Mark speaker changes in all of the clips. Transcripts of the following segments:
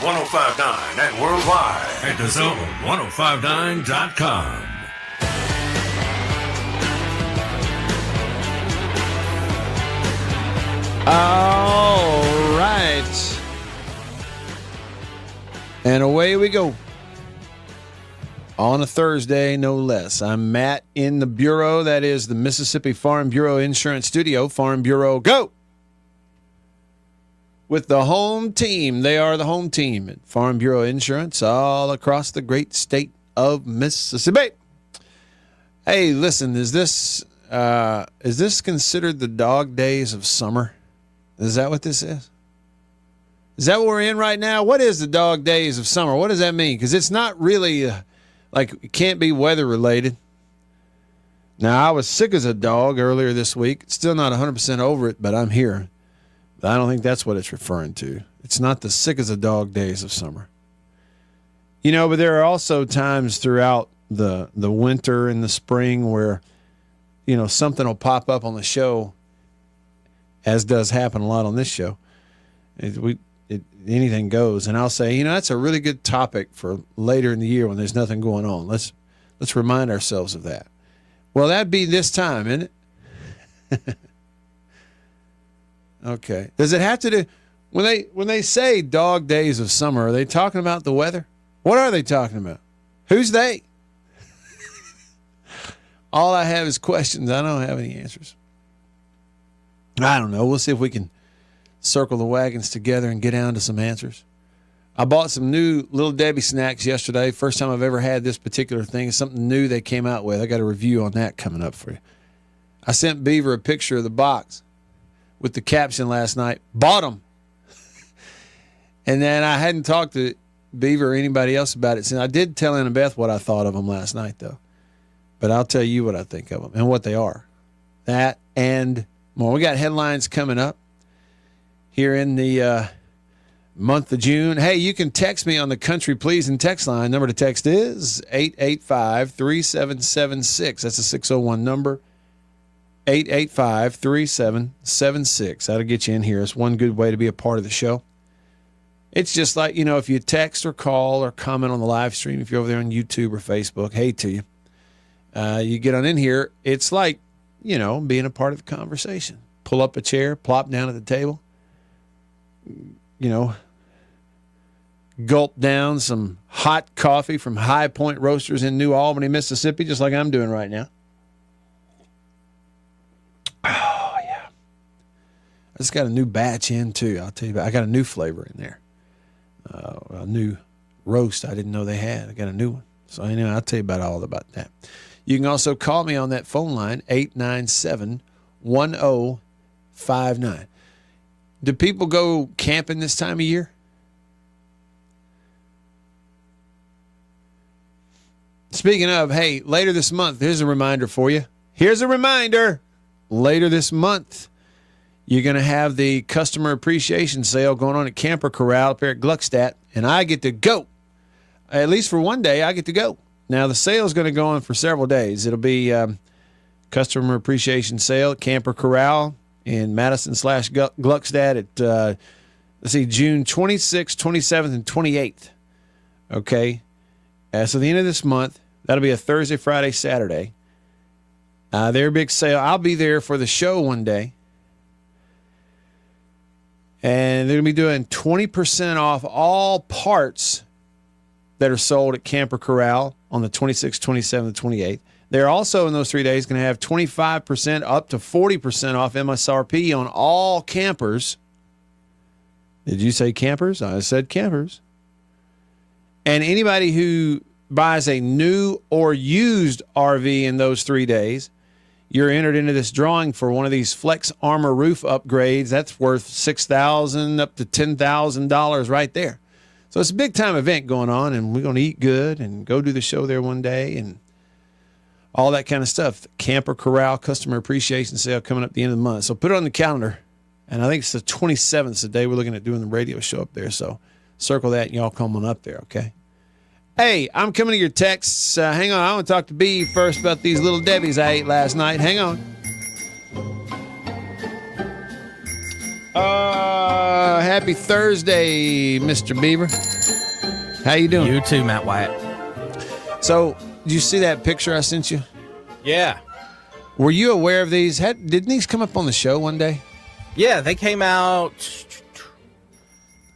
Speaker 1: 1059 and worldwide at thezone1059.com.
Speaker 2: All right. And away we go. On a Thursday, no less. I'm Matt in the Bureau. That is the Mississippi Farm Bureau Insurance Studio. Farm Bureau, go! With the home team. They are the home team at Farm Bureau Insurance all across the great state of Mississippi. Hey, listen, is this considered the dog days of summer? Is that what this is? Is that what we're in right now? What is the dog days of summer? What does that mean? Because it's not really like it can't be weather related. Now, I was sick as a dog earlier this week. Still not 100% over it, but I'm here. But I don't think that's what it's referring to. It's not the sick as a dog days of summer. You know, but there are also times throughout the winter and the spring where, you know, something will pop up on the show, as does happen a lot on this show. Anything goes, and I'll say, you know, that's a really good topic for later in the year when there's nothing going on. Let's remind ourselves of that. Well, that'd be this time, isn't it? Okay. Does it have to do when they say dog days of summer? Are they talking about the weather? What are they talking about? Who's they? All I have is questions. I don't have any answers. I don't know. We'll see if we can circle the wagons together and get down to some answers. I bought some new Little Debbie snacks yesterday. First time I've ever had this particular thing. It's something new they came out with. I got a review on that coming up for you. I sent Beaver a picture of the box with the caption last night, bought them. And then I hadn't talked to Beaver or anybody else about it since. I did tell Annabeth what I thought of them last night, though. But I'll tell you what I think of them and what they are. That and more. We got headlines coming up here in the month of June. Hey, you can text me on the Country Pleasing text line. Number to text is 885-3776. That's a 601 number. 885-3776. That'll get you in here. It's one good way to be a part of the show. It's just like, you know, if you text or call or comment on the live stream, if you're over there on YouTube or Facebook, hey to you. You get on in here. It's like, you know, being a part of the conversation. Pull up a chair, plop down at the table, you know, gulp down some hot coffee from High Point Roasters in New Albany, Mississippi, just like I'm doing right now. Oh, yeah. I just got a new batch in, too. I'll tell you about I got a new flavor in there. A new roast I didn't know they had. I got a new one. So, anyway, I'll tell you all about that. You can also call me on that phone line, 897-1059. Do people go camping this time of year? Speaking of, hey, later this month, here's a reminder for you. Here's a reminder. Later this month, you're going to have the customer appreciation sale going on at Camper Corral up here at Gluckstadt, and I get to go. At least for one day, I get to go. Now, the sale is going to go on for several days. It'll be customer appreciation sale at Camper Corral in Madison/Gluckstadt at, June 26th, 27th, and 28th. Okay? So the end of this month, that'll be a Thursday, Friday, Saturday. Their big sale. I'll be there for the show one day. And they're going to be doing 20% off all parts that are sold at Camper Corral on the 26th, 27th, and 28th. They're also in those 3 days going to have 25% up to 40% off MSRP on all campers. Did you say campers? I said campers. And anybody who buys a new or used RV in those 3 days, you're entered into this drawing for one of these Flex Armor roof upgrades. That's worth $6,000 up to $10,000 right there. So it's a big-time event going on, and we're going to eat good and go do the show there one day and all that kind of stuff. Camper Corral Customer Appreciation Sale coming up at the end of the month. So put it on the calendar, and I think it's the 27th, the day we're looking at doing the radio show up there. So circle that, and y'all come on up there, okay? Hey, I'm coming to your texts. Hang on, I want to talk to B first about these Little Debbies I ate last night. Hang on. Happy Thursday, Mr. Beaver. How you doing?
Speaker 3: You too, Matt Wyatt.
Speaker 2: So, did you see that picture I sent you?
Speaker 3: Yeah.
Speaker 2: Were you aware of these? Didn't these come up on the show one day?
Speaker 3: Yeah, they came out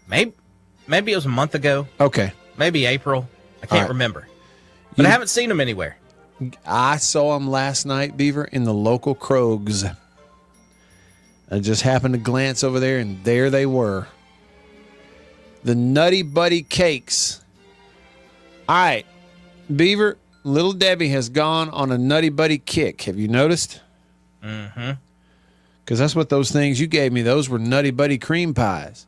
Speaker 3: maybe it was a month ago.
Speaker 2: Okay.
Speaker 3: Maybe April. I can't remember. But I haven't seen them anywhere.
Speaker 2: I saw them last night, Beaver, in the local Krogs. I just happened to glance over there, and there they were. The Nutty Buddy cakes. All right, Beaver, Little Debbie has gone on a Nutty Buddy kick. Have you noticed?
Speaker 3: Mm-hmm.
Speaker 2: Because that's what those things you gave me, those were Nutty Buddy cream pies.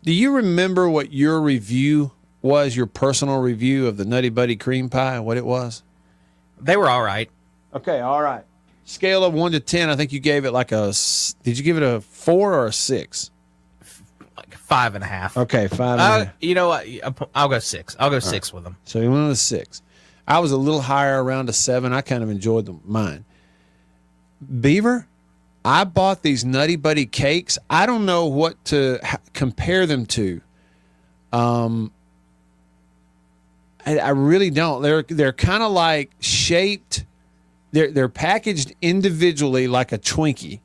Speaker 2: Do you remember what your review was, your personal review of the Nutty Buddy cream pie, what it was?
Speaker 3: They were all right.
Speaker 2: Okay, all right. Scale of 1 to 10, I think you gave it did you give it a 4 or a 6?
Speaker 3: Like 5.5.
Speaker 2: Okay, 5.5.
Speaker 3: You know what? I'll go 6. I'll go 6 with them.
Speaker 2: So you went with a 6. I was a little higher, around a 7. I kind of enjoyed mine. Beaver, I bought these Nutty Buddy cakes. I don't know what to compare them to. I really don't. They're kind of like shaped. They're packaged individually like a Twinkie,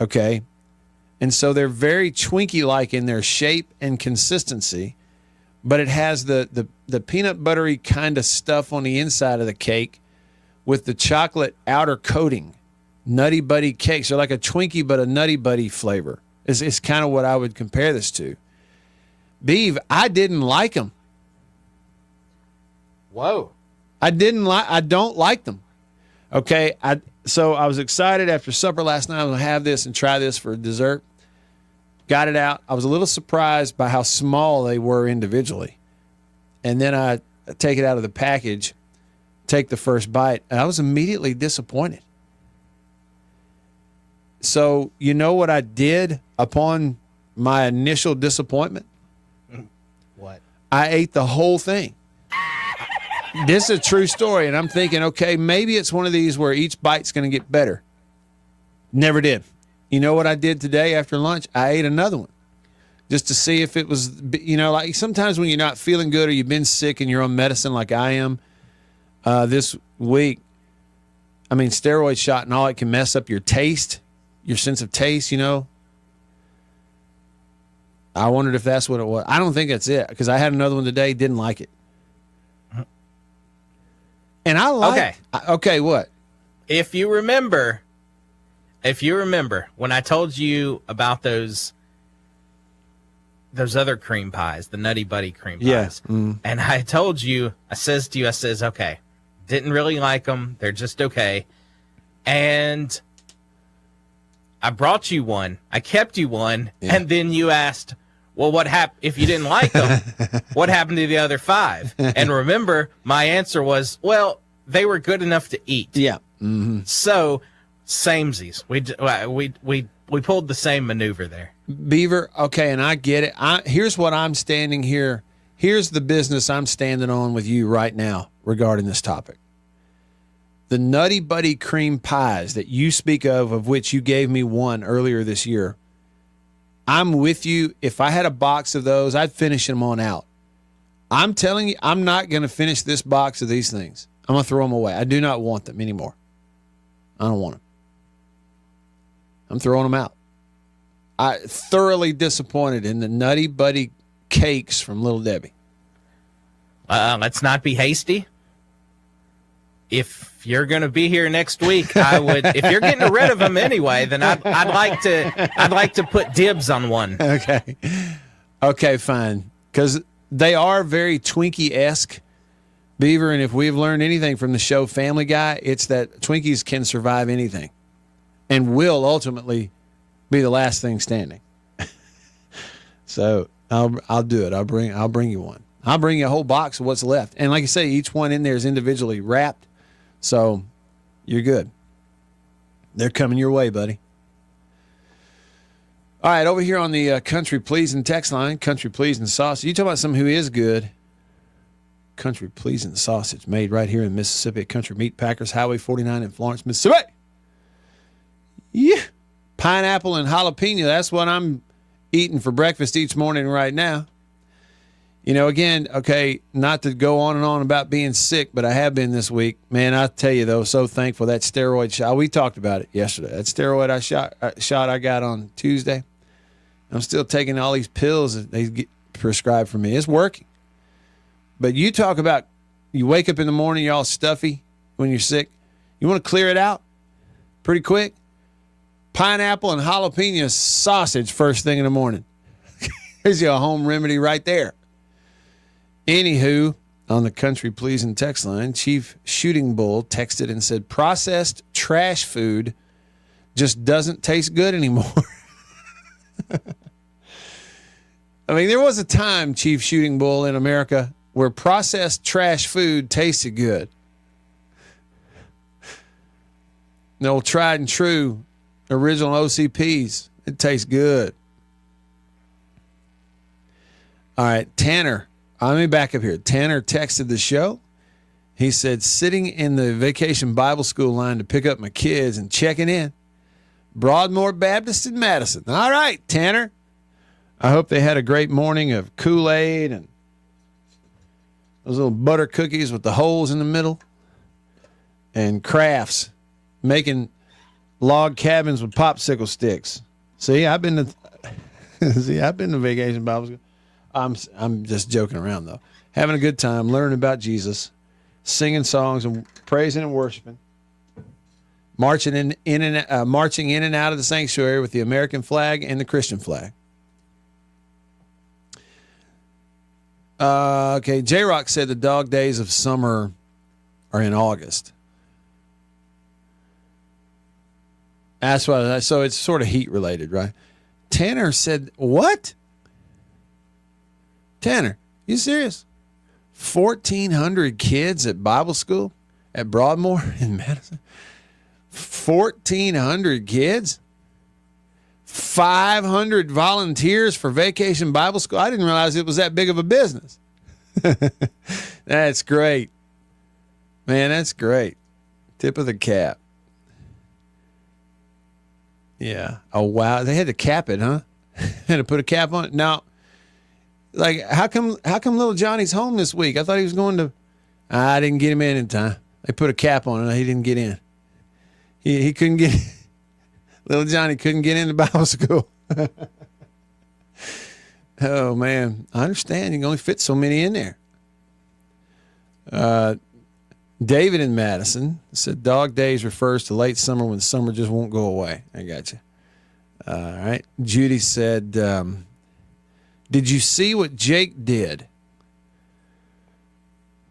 Speaker 2: okay? And so they're very Twinkie-like in their shape and consistency, but it has the peanut buttery kind of stuff on the inside of the cake with the chocolate outer coating. Nutty Buddy cakes are like a Twinkie, but a Nutty Buddy flavor. It's kind of what I would compare this to. Beav, I didn't like them.
Speaker 3: Whoa.
Speaker 2: I don't like them. Okay, so I was excited after supper last night. I was going to have this and try this for dessert. Got it out. I was a little surprised by how small they were individually. And then I take it out of the package, take the first bite, and I was immediately disappointed. So you know what I did upon my initial disappointment?
Speaker 3: What?
Speaker 2: I ate the whole thing. This is a true story, and I'm thinking, okay, maybe it's one of these where each bite's going to get better. Never did. You know what I did today after lunch? I ate another one just to see if it was, like sometimes when you're not feeling good or you've been sick and you're on medicine like I am this week, steroid shot and all, it can mess up your taste, your sense of taste, I wondered if that's what it was. I don't think that's it because I had another one today, didn't like it. And I like. Okay, what?
Speaker 3: If you remember when I told you about those other cream pies, the Nutty Buddy cream pies,
Speaker 2: yeah. Mm.
Speaker 3: And I told you, I says, okay, didn't really like them. They're just okay. And I brought you one. I kept you one. Yeah. And then you asked, well, what happened if you didn't like them? What happened to the other 5? And remember, my answer was, well, they were good enough to eat.
Speaker 2: Yeah. Mm-hmm.
Speaker 3: So, samesies. We pulled the same maneuver there.
Speaker 2: Beaver, okay, and I get it. Here's what I'm standing here. Here's the business I'm standing on with you right now regarding this topic. The Nutty Buddy cream pies that you speak of which you gave me one earlier this year, I'm with you. If I had a box of those, I'd finish them on out. I'm telling you, I'm not going to finish this box of these things. I'm going to throw them away. I do not want them anymore. I don't want them. I'm throwing them out. I thoroughly disappointed in the Nutty Buddy cakes from Little Debbie.
Speaker 3: Let's not be hasty. If you're going to be here next week, I would. If you're getting rid of them anyway, then I'd like to put dibs on one.
Speaker 2: Okay, fine. Because they are very Twinkie-esque, Beaver. And if we've learned anything from the show Family Guy, it's that Twinkies can survive anything, and will ultimately be the last thing standing. So I'll do it. I'll bring you one. I'll bring you a whole box of what's left. And like I say, each one in there is individually wrapped. So you're good. They're coming your way, buddy. All right, over here on the Country Pleasing text line, Country Pleasing Sausage. You talk about something who is good. Country Pleasing Sausage, made right here in Mississippi at Country Meat Packers, Highway 49 in Florence, Mississippi. Yeah. Pineapple and jalapeno, that's what I'm eating for breakfast each morning right now. You know, again, okay, not to go on and on about being sick, but I have been this week. Man, I tell you, though, so thankful. That steroid shot, we talked about it yesterday. That steroid shot I got on Tuesday, I'm still taking all these pills that they get prescribed for me. It's working. But you talk about, you wake up in the morning, you're all stuffy when you're sick. You want to clear it out pretty quick? Pineapple and jalapeno sausage first thing in the morning. There's your home remedy right there. Anywho, on the country pleasing text line, Chief Shooting Bull texted and said, processed trash food just doesn't taste good anymore. I mean, there was a time, Chief Shooting Bull, in America where processed trash food tasted good. The old tried and true original OCPs, it tastes good. All right, Tanner. Let me back up here. Tanner texted the show. He said, sitting in the Vacation Bible School line to pick up my kids and checking in. Broadmoor Baptist in Madison. All right, Tanner. I hope they had a great morning of Kool-Aid and those little butter cookies with the holes in the middle and crafts, making log cabins with popsicle sticks. See, I've been to Vacation Bible School. I'm just joking around, though. Having a good time, learning about Jesus, singing songs and praising and worshiping, marching in and out of the sanctuary with the American flag and the Christian flag. Okay, J-Rock said the dog days of summer are in August. That's why. So it's sort of heat related, right? Tanner said, what? Tanner, you serious? 1,400 kids at Bible school at Broadmoor in Madison? 1,400 kids? 500 volunteers for Vacation Bible School? I didn't realize it was that big of a business. That's great. Man, that's great. Tip of the cap. Yeah. Oh, wow. They had to cap it, huh? Had to put a cap on it? Now, like, how come little Johnny's home this week? I thought he was going to. I didn't get him in time. They put a cap on it. He didn't get in. He couldn't get. Little Johnny couldn't get into Bible school. Oh man, I understand. You can only fit so many in there. David in Madison said, "Dog days refers to late summer when summer just won't go away." I got you. All right. Judy said. Did you see what Jake did?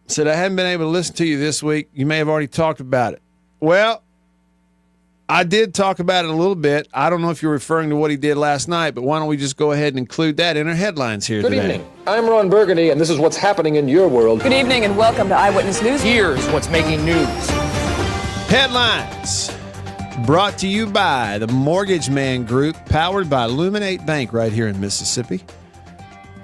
Speaker 2: Said, I haven't been able to listen to you this week. You may have already talked about it. Well, I did talk about it a little bit. I don't know if you're referring to what he did last night, but why don't we just go ahead and include that in our headlines here today.
Speaker 4: Good evening. I'm Ron Burgundy, and this is what's happening in your world.
Speaker 5: Good evening, and welcome to Eyewitness News.
Speaker 3: Here's what's making news.
Speaker 2: Headlines brought to you by the Mortgage Man Group, powered by Luminate Bank right here in Mississippi.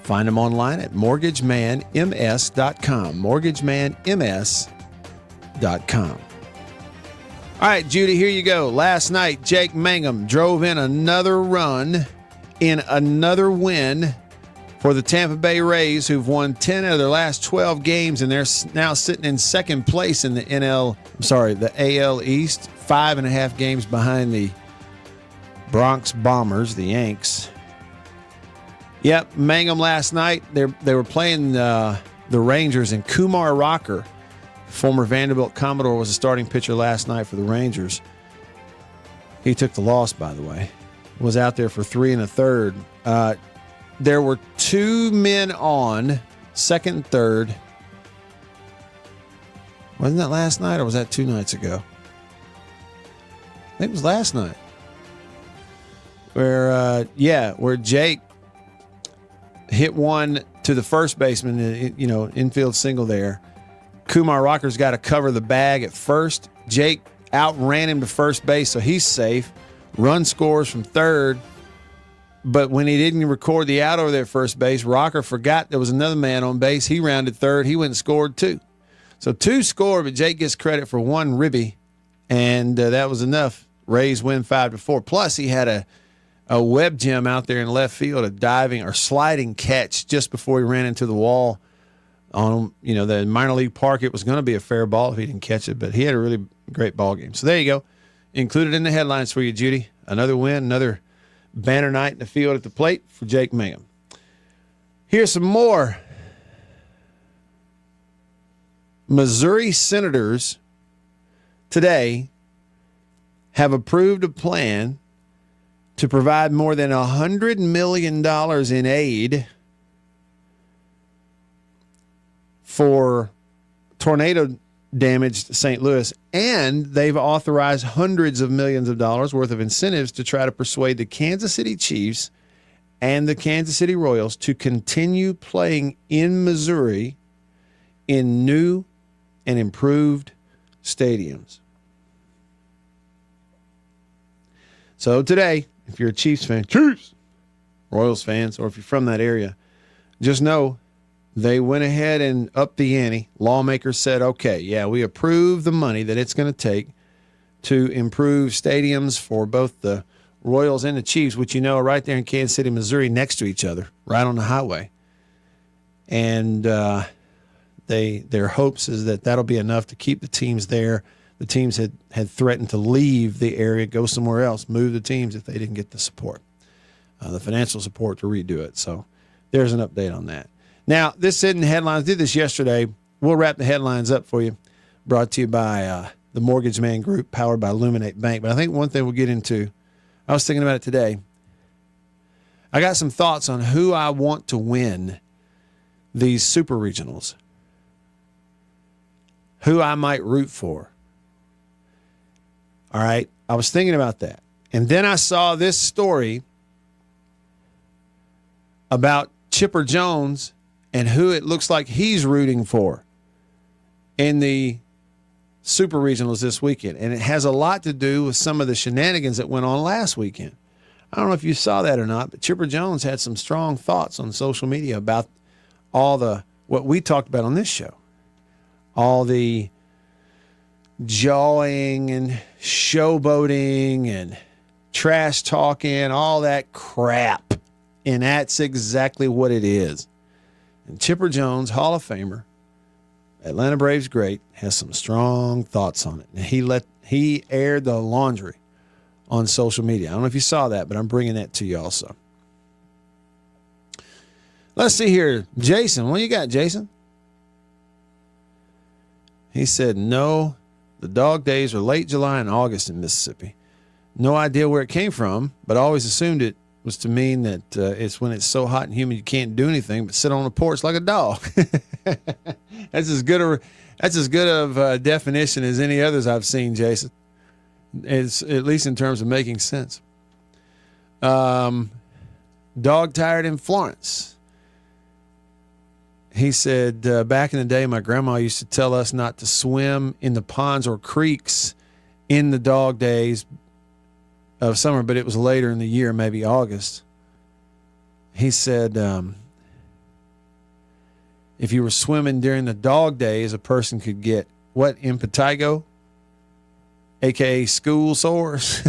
Speaker 2: Find them online at mortgagemanms.com. Mortgagemanms.com. All right, Judy, here you go. Last night, Jake Mangum drove in another run in another win for the Tampa Bay Rays, who've won 10 out of their last 12 games, and they're now sitting in second place in the AL East, 5.5 games behind the Bronx Bombers, the Yanks. Yep, Mangum last night, they were playing the Rangers, and Kumar Rocker, former Vanderbilt Commodore, was a starting pitcher last night for the Rangers. He took the loss, by the way. Was out there for 3 1/3. There were 2 men on, second and third. Wasn't that last night, or was that 2 nights ago? I think it was last night. Where Jake hit one to the first baseman, infield single there. Kumar Rocker's got to cover the bag at first. Jake outran him to first base, so he's safe. Run scores from third. But when he didn't record the out over there at first base, Rocker forgot there was another man on base. He rounded third. He went and scored 2. So 2 scored, but Jake gets credit for 1 ribby, and that was enough. Rays win 5-4. Plus, he had a web gem out there in left field, a diving or sliding catch just before he ran into the wall on, the minor league park. It was going to be a fair ball if he didn't catch it, but he had a really great ball game. So there you go. Included in the headlines for you, Judy. Another win, another banner night in the field at the plate for Jake Mangum. Here's some more. Missouri senators today have approved a plan to provide more than $100 million in aid for tornado-damaged St. Louis, and they've authorized hundreds of millions of dollars worth of incentives to try to persuade the Kansas City Chiefs and the Kansas City Royals to continue playing in Missouri in new and improved stadiums. So today, if you're a Chiefs fan, Chiefs, Royals fans, or if you're from that area, just know they went ahead and upped the ante. Lawmakers said, okay, yeah, we approve the money that it's going to take to improve stadiums for both the Royals and the Chiefs, which are right there in Kansas City, Missouri, next to each other, right on the highway. And their hopes is that that'll be enough to keep the teams there. The teams had threatened to leave the area, go somewhere else, move the teams if they didn't get the support, the financial support to redo it. So there's an update on that. Now, this isn't headlines. I did this yesterday. We'll wrap the headlines up for you. Brought to you by the Mortgage Man Group, powered by Illuminate Bank. But I think one thing we'll get into, I was thinking about it today. I got some thoughts on who I want to win these super regionals, who I might root for. All right. I was thinking about that. And then I saw this story about Chipper Jones and who it looks like he's rooting for in the super regionals this weekend. And it has a lot to do with some of the shenanigans that went on last weekend. I don't know if you saw that or not, but Chipper Jones had some strong thoughts on social media about what we talked about on this show. All the jawing and showboating and trash talking, all that crap. And that's exactly what it is. And Chipper Jones, Hall of Famer, Atlanta Braves great, has some strong thoughts on it. And he aired the laundry on social media. I don't know if you saw that, but I'm bringing that to you also. Let's see here. Jason, what you got, Jason? He said, no, the dog days are late July and August in Mississippi. No idea where it came from, but I always assumed it was to mean that it's when it's so hot and humid you can't do anything but sit on the porch like a dog. That's as good of a definition as any others I've seen, Jason. It's at least in terms of making sense. Dog tired in Florence. He said, back in the day, my grandma used to tell us not to swim in the ponds or creeks in the dog days of summer, but it was later in the year, maybe August. He said, if you were swimming during the dog days, a person could get, impetigo, a.k.a. school sores.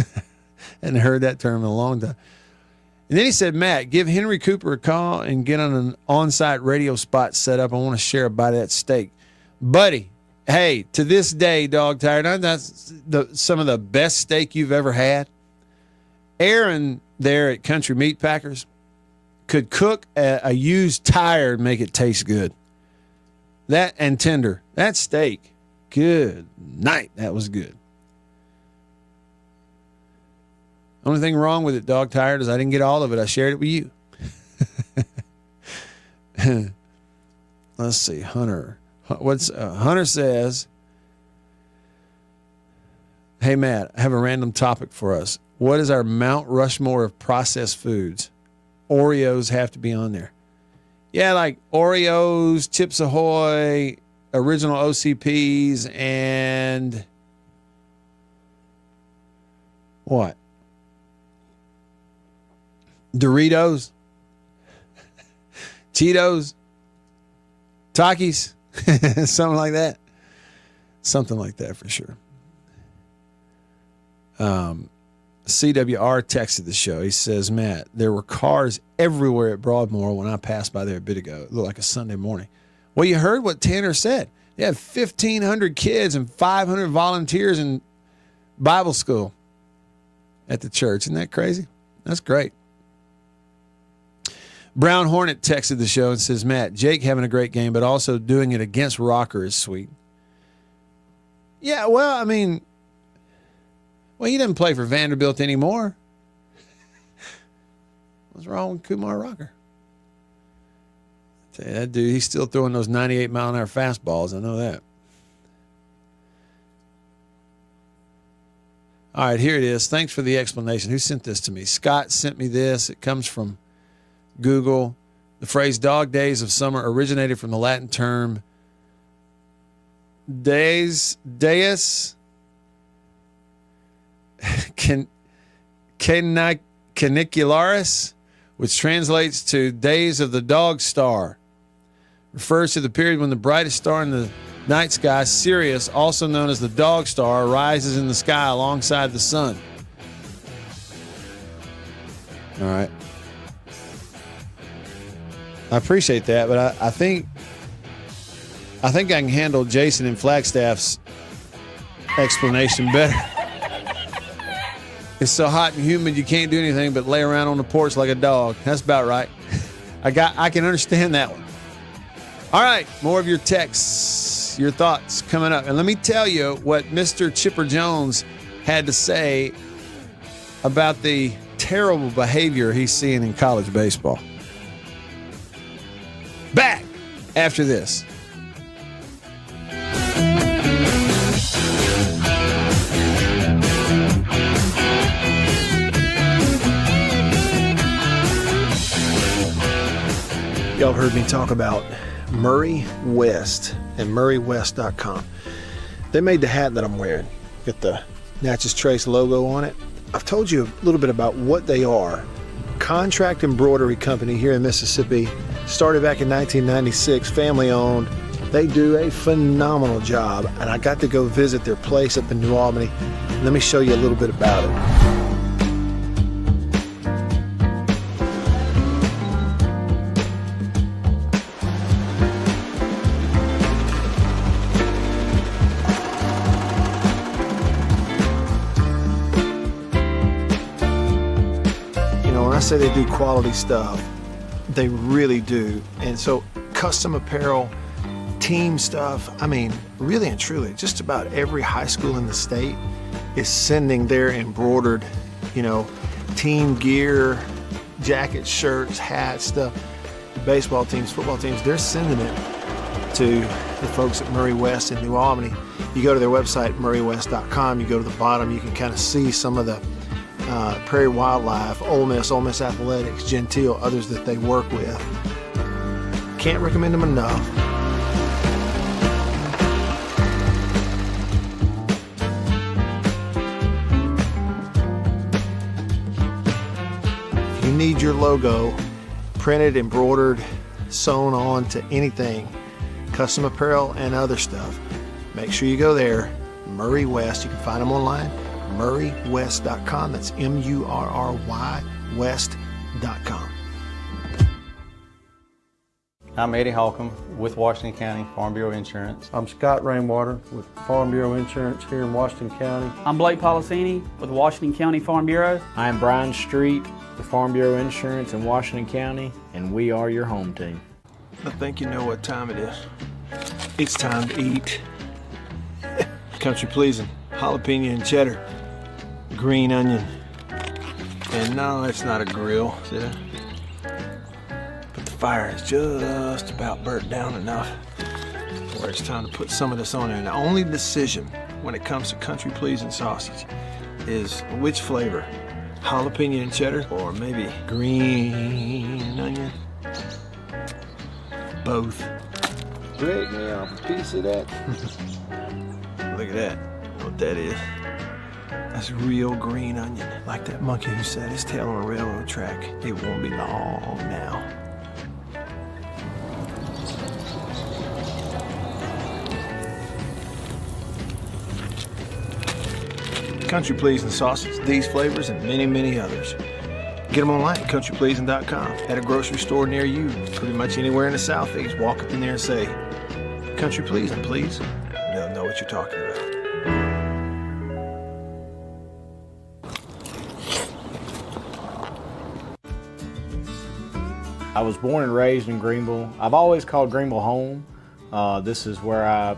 Speaker 2: Hadn't heard that term in a long time. And then he said, Matt, give Henry Cooper a call and get on an on-site radio spot set up. I want to share a bite of that steak. Buddy, hey, to this day, dog tired, that's some of the best steak you've ever had. Aaron there at Country Meat Packers could cook a used tire and make it taste good. That and tender. That steak, good night. That was good. Only thing wrong with it, dog tired, is I didn't get all of it. I shared it with you. Let's see, Hunter. Hunter says, hey, Matt, I have a random topic for us. What is our Mount Rushmore of processed foods? Oreos have to be on there. Yeah, like Oreos, Chips Ahoy, original OCPs, and what? Doritos, Cheetos, Takis, something like that. Something like that for sure. CWR texted the show. He says, Matt, there were cars everywhere at Broadmoor when I passed by there a bit ago. It looked like a Sunday morning. Well, you heard what Tanner said. They had 1,500 kids and 500 volunteers in Bible school at the church. Isn't that crazy? That's great. Brown Hornet texted the show and says, Matt, Jake having a great game, but also doing it against Rocker is sweet. Yeah, well, I mean, he doesn't play for Vanderbilt anymore. What's wrong with Kumar Rocker? I tell you, that dude, he's still throwing those 98-mile-an-hour fastballs. I know that. All right, here it is. Thanks for the explanation. Who sent this to me? Scott sent me this. It comes from Google. The phrase dog days of summer originated from the Latin term deus canicularis, which translates to days of the dog star. Refers to the period when the brightest star in the night sky, Sirius, also known as the dog star, rises in the sky alongside the sun. All right. I appreciate that, but I think I can handle Jason and Flagstaff's explanation better. It's so hot and humid you can't do anything but lay around on the porch like a dog. That's about right. I can understand that one. All right, more of your texts, your thoughts coming up. And let me tell you what Mr. Chipper Jones had to say about the terrible behavior he's seeing in college baseball. Back after this.
Speaker 6: Y'all heard me talk about Murray West and MurrayWest.com. They made the hat that I'm wearing. Got the Natchez Trace logo on it. I've told you a little bit about what they are. Contract embroidery company here in Mississippi. Started back in 1996, family owned. They do a phenomenal job, and I got to go visit their place up in New Albany. Let me show you a little bit about it. When I say they do quality stuff, they really do. And so custom apparel, team stuff, I mean, really and truly, just about every high school in the state is sending their embroidered, team gear, jackets, shirts, hats, stuff. Baseball teams, football teams, they're sending it to the folks at Murray West in New Albany. You go to their website, MurrayWest.com, you go to the bottom, you can kind of see some of the Prairie Wildlife, Ole Miss Athletics, Gentile, others that they work with. Can't recommend them enough. If you need your logo printed, embroidered, sewn on to anything, custom apparel and other stuff, make sure you go there. Murray West, you can find them online. MurrayWest.com. That's MURRY West.com.
Speaker 7: I'm Eddie Holcomb with Washington County Farm Bureau Insurance.
Speaker 8: I'm Scott Rainwater with Farm Bureau Insurance here in Washington County.
Speaker 9: I'm Blake Policini with Washington County Farm Bureau.
Speaker 10: I'm Brian Street with Farm Bureau Insurance in Washington County, and we are your home team.
Speaker 6: I think you know what time it is. It's time to eat. Country pleasing, jalapeno and cheddar, green onion. And no, it's not a grill, see that? But the fire is just about burnt down enough where it's time to put some of this on there. And the only decision when it comes to country pleasing sausage is which flavor, jalapeno and cheddar or maybe green onion. Both.
Speaker 2: Break me off a piece of that.
Speaker 6: Look at that. You know what that is? That's real green onion. Like that monkey who set his tail on a railroad track. It won't be long now. Country Pleasing sausage, these flavors, and many, many others. Get them online at countrypleasing.com, at a grocery store near you, pretty much anywhere in the Southeast. Walk up in there and say, Country Pleasing, please. They'll know what you're talking about.
Speaker 10: I was born and raised in Greenville. I've always called Greenville home. This is where I,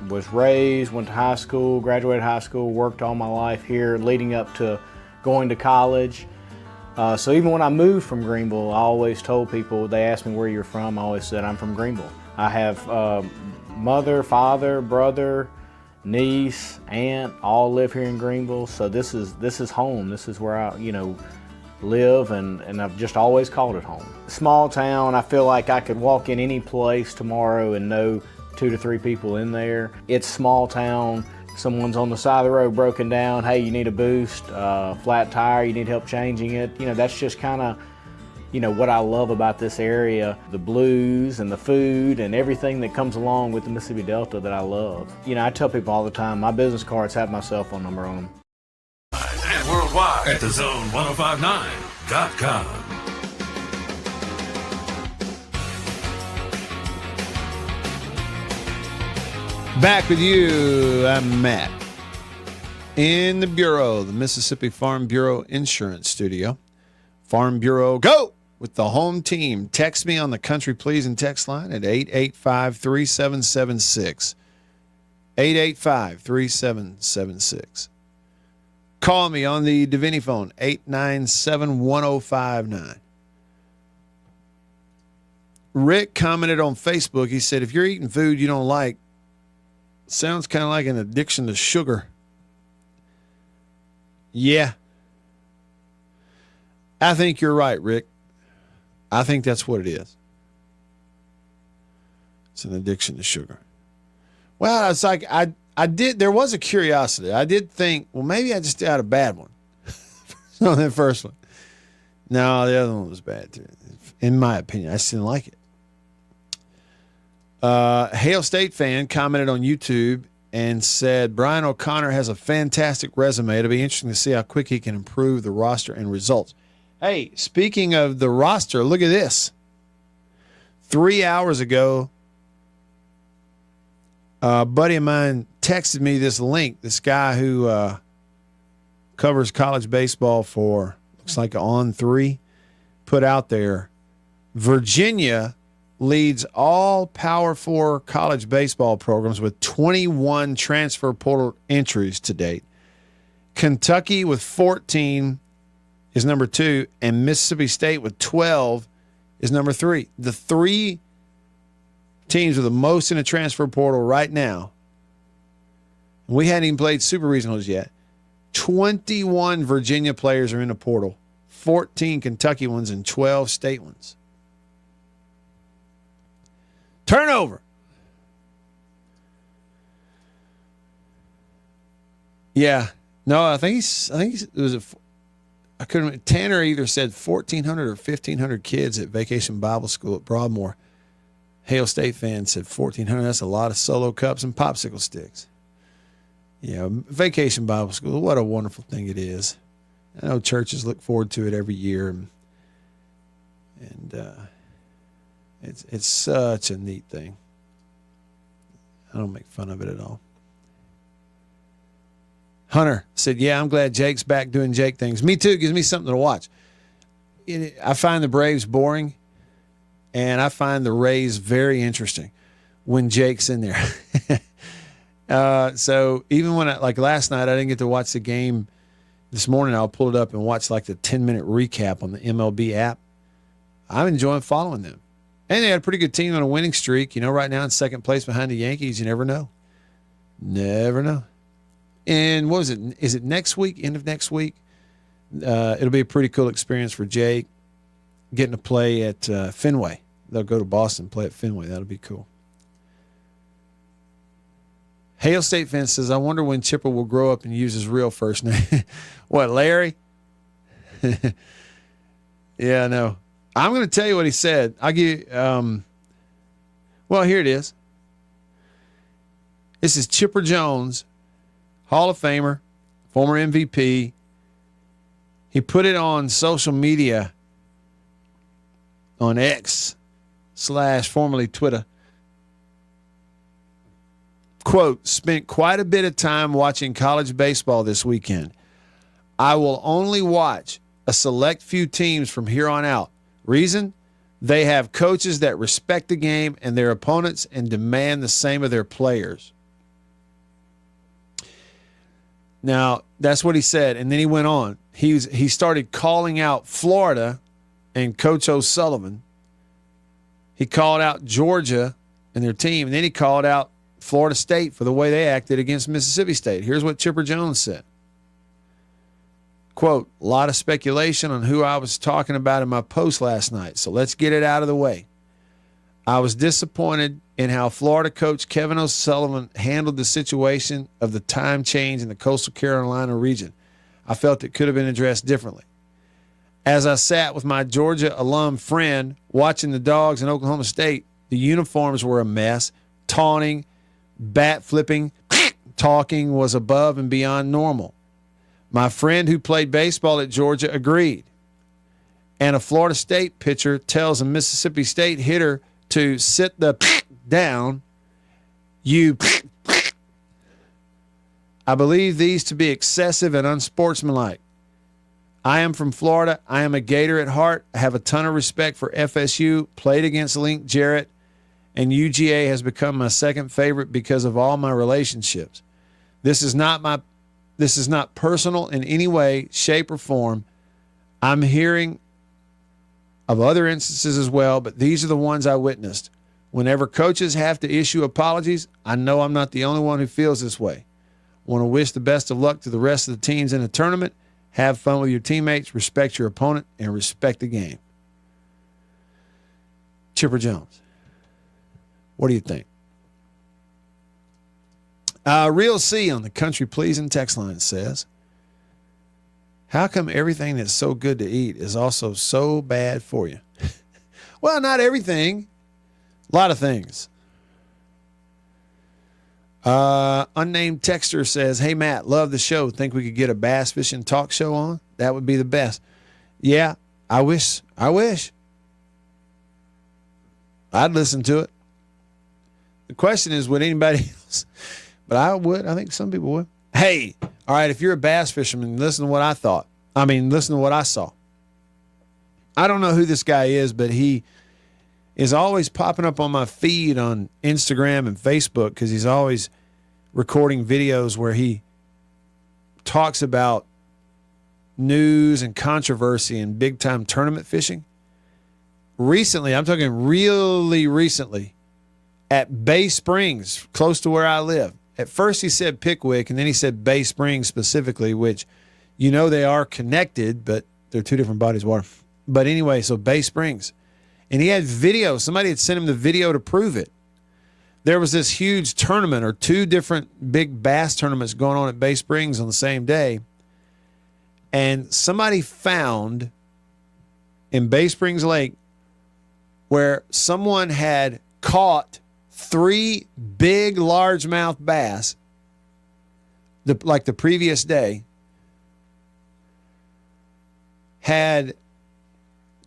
Speaker 10: was raised, went to high school, graduated high school, worked all my life here, leading up to going to college. So even when I moved from Greenville, I always told people, they asked me where you're from, I always said I'm from Greenville. I have mother, father, brother, niece, aunt, all live here in Greenville. So this is home. This is where I, live, and I've just always called it home. Small town, I feel like I could walk in any place tomorrow and know 2 to 3 people in there. It's small town. Someone's on the side of the road broken down. Hey, you need a boost, flat tire, you need help changing it. That's just kind of, what I love about this area. The blues and the food and everything that comes along with the Mississippi Delta that I love. I tell people all the time, my business cards have my cell phone number on them.
Speaker 1: And worldwide at thezone1059.com.
Speaker 2: Back with you, I'm Matt. In the Bureau, the Mississippi Farm Bureau Insurance Studio. Farm Bureau, go! With the home team. Text me on the Country Pleasing text line at 885-3776. 885-3776. Call me on the Davini phone, 897-1059. Rick commented on Facebook. He said, if you're eating food you don't like, sounds kind of like an addiction to sugar. Yeah. I think you're right, Rick. I think that's what it is. It's an addiction to sugar. Well, it's like there was a curiosity. I did think, well, maybe I just had a bad one. On that first one. No, the other one was bad too. In my opinion, I just didn't like it. Hail State fan commented on YouTube and said, Brian O'Connor has a fantastic resume. It'll be interesting to see how quick he can improve the roster and results. Hey, speaking of the roster, look at this. 3 hours ago, a buddy of mine texted me this link. This guy who covers college baseball for, looks like On3, put out there, Virginia leads all Power 4 college baseball programs with 21 transfer portal entries to date. Kentucky with 14 is number 2, and Mississippi State with 12 is number 3. The 3 teams with the most in the transfer portal right now, we hadn't even played super regionals yet. 21 Virginia players are in the portal, 14 Kentucky ones, and 12 state ones. Turnover. Yeah. No, I think it was I couldn't. Tanner either said 1,400 or 1,500 kids at Vacation Bible School at Broadmoor. Hail State fans said 1,400. That's a lot of solo cups and popsicle sticks. Yeah, Vacation Bible School. What a wonderful thing it is. I know churches look forward to it every year, and it's such a neat thing. I don't make fun of it at all. Hunter said, yeah, I'm glad Jake's back doing Jake things. Me too. It gives me something to watch. I find the Braves boring, and I find the Rays very interesting when Jake's in there. So even when like last night, I didn't get to watch the game. This morning, I'll pull it up and watch like the 10-minute recap on the MLB app. I'm enjoying following them. And they had a pretty good team on a winning streak. Right now in second place behind the Yankees. You never know. Never know. And what was it? Is it next week? End of next week? It'll be a pretty cool experience for Jake getting to play at Fenway. They'll go to Boston and play at Fenway. That'll be cool. Hail State fan says, I wonder when Chipper will grow up and use his real first name. What, Larry? Yeah, no. I'm going to tell you what he said. I'll give you, well, here it is. This is Chipper Jones, Hall of Famer, former MVP. He put it on social media on X / formerly Twitter. Quote, spent quite a bit of time watching college baseball this weekend. I will only watch a select few teams from here on out. Reason? They have coaches that respect the game and their opponents and demand the same of their players. Now, that's what he said. And then he went on. He started calling out Florida and Coach O'Sullivan. He called out Georgia and their team. And then he called out Florida State for the way they acted against Mississippi State. Here's what Chipper Jones said. Quote, a lot of speculation on who I was talking about in my post last night, so let's get it out of the way. I was disappointed in how Florida coach Kevin O'Sullivan handled the situation of the time change in the coastal Carolina region. I felt it could have been addressed differently. As I sat with my Georgia alum friend watching the Dogs in Oklahoma State, the uniforms were a mess. Taunting, bat flipping, talking was above and beyond normal. My friend who played baseball at Georgia agreed. And a Florida State pitcher tells a Mississippi State hitter to sit the down. I believe these to be excessive and unsportsmanlike. I am from Florida. I am a Gator at heart. I have a ton of respect for FSU, played against Link Jarrett, and UGA has become my second favorite because of all my relationships. This is not personal in any way, shape, or form. I'm hearing of other instances as well, but these are the ones I witnessed. Whenever coaches have to issue apologies, I know I'm not the only one who feels this way. Want to wish the best of luck to the rest of the teams in the tournament. Have fun with your teammates, respect your opponent, and respect the game. Chipper Jones, what do you think? Real C on the Country Pleasing text line says, how come everything that's so good to eat is also so bad for you? Well, not everything. A lot of things. Unnamed texter says, hey, Matt, love the show. Think we could get a bass fishing talk show on? That would be the best. Yeah, I wish. I'd listen to it. The question is, would anybody else? But I would. I think some people would. Hey, all right, if you're a bass fisherman, listen to what I thought. Listen to what I saw. I don't know who this guy is, but he is always popping up on my feed on Instagram and Facebook because he's always recording videos where he talks about news and controversy and big-time tournament fishing. Recently, I'm talking really recently, at Bay Springs, close to where I live. At first he said Pickwick, and then he said Bay Springs specifically, which, they are connected, but they're two different bodies of water. But anyway, so Bay Springs. And he had video. Somebody had sent him the video to prove it. There was this huge tournament or two different big bass tournaments going on at Bay Springs on the same day. And somebody found in Bay Springs Lake where someone had caught 3 big largemouth bass like the previous day, had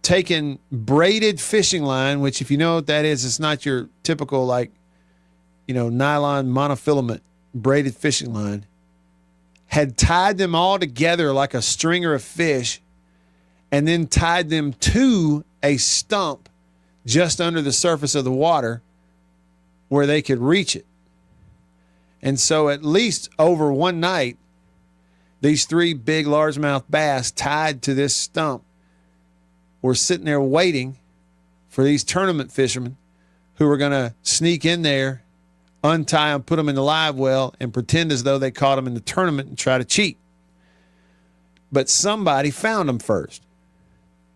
Speaker 2: taken braided fishing line, which if you know what that is, it's not your typical nylon monofilament braided fishing line, had tied them all together like a stringer of fish and then tied them to a stump just under the surface of the water where they could reach it. And so at least over one night, these 3 big largemouth bass tied to this stump were sitting there waiting for these tournament fishermen who were going to sneak in there, untie them, put them in the live well, and pretend as though they caught them in the tournament and try to cheat. But somebody found them first.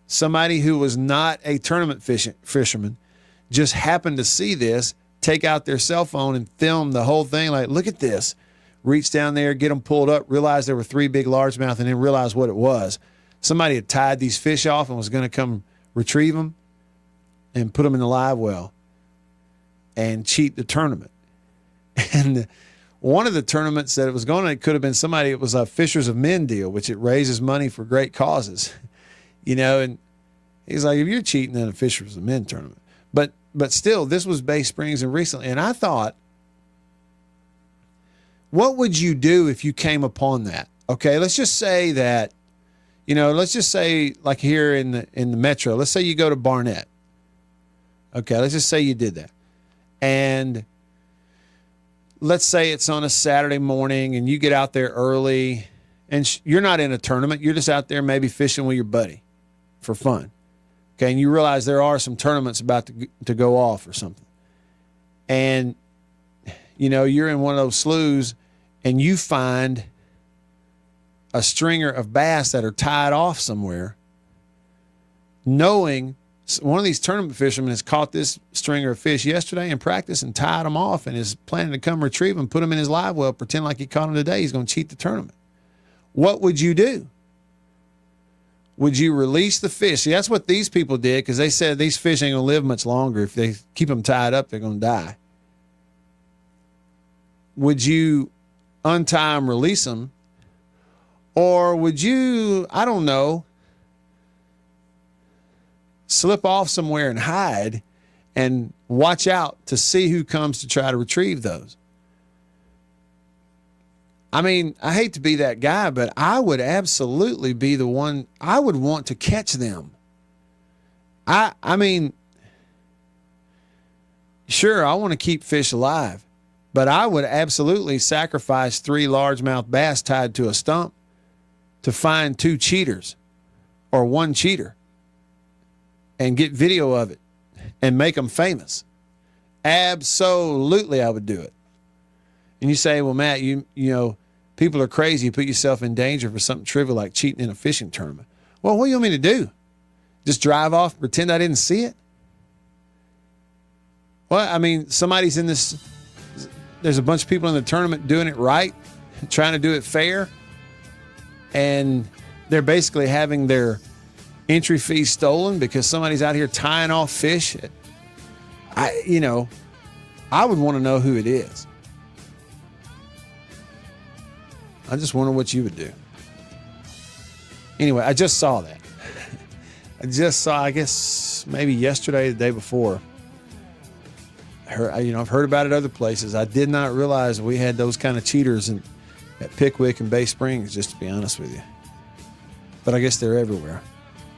Speaker 2: Somebody who was not a tournament fisherman just happened to see this, take out their cell phone and film the whole thing. Like, look at this. Reach down there, get them pulled up, realize there were 3 big largemouth, and then realize what it was. Somebody had tied these fish off and was going to come retrieve them and put them in the live well and cheat the tournament. And one of the tournaments that it was going to, it could have been somebody, it was a Fishers of Men deal, which it raises money for great causes, and he's like, if you're cheating in a Fishers of Men tournament. But still, this was Bay Springs and recently. And I thought, what would you do if you came upon that? Okay, let's just say that, let's just say like here in the metro, let's say you go to Barnett. Okay, let's just say you did that. And let's say it's on a Saturday morning and you get out there early and you're not in a tournament. You're just out there maybe fishing with your buddy for fun. Okay, and you realize there are some tournaments about to go off or something. And, you're in one of those sloughs and you find a stringer of bass that are tied off somewhere, knowing one of these tournament fishermen has caught this stringer of fish yesterday in practice and tied them off and is planning to come retrieve them, put them in his live well, pretend like he caught them today. He's going to cheat the tournament. What would you do? Would you release the fish? See, that's what these people did because they said these fish ain't going to live much longer. If they keep them tied up, they're going to die. Would you untie them, release them? Or would you, I don't know, slip off somewhere and hide and watch out to see who comes to try to retrieve those? I mean, I hate to be that guy, but I would absolutely be the one. I would want to catch them. I mean, sure, I want to keep fish alive, but I would absolutely sacrifice 3 largemouth bass tied to a stump to find 2 cheaters or 1 cheater and get video of it and make them famous. Absolutely, I would do it. And you say, well, Matt, you know, people are crazy. You put yourself in danger for something trivial like cheating in a fishing tournament. Well, what do you want me to do? Just drive off, pretend I didn't see it? Well, I mean, somebody's in this, there's a bunch of people in the tournament doing it right, trying to do it fair, and they're basically having their entry fee stolen because somebody's out here tying off fish. I would want to know who it is. I just wonder what you would do. Anyway, I just saw that. I guess maybe yesterday, the day before. I've heard about it other places. I did not realize we had those kind of cheaters at Pickwick and Bay Springs, just to be honest with you. But I guess they're everywhere.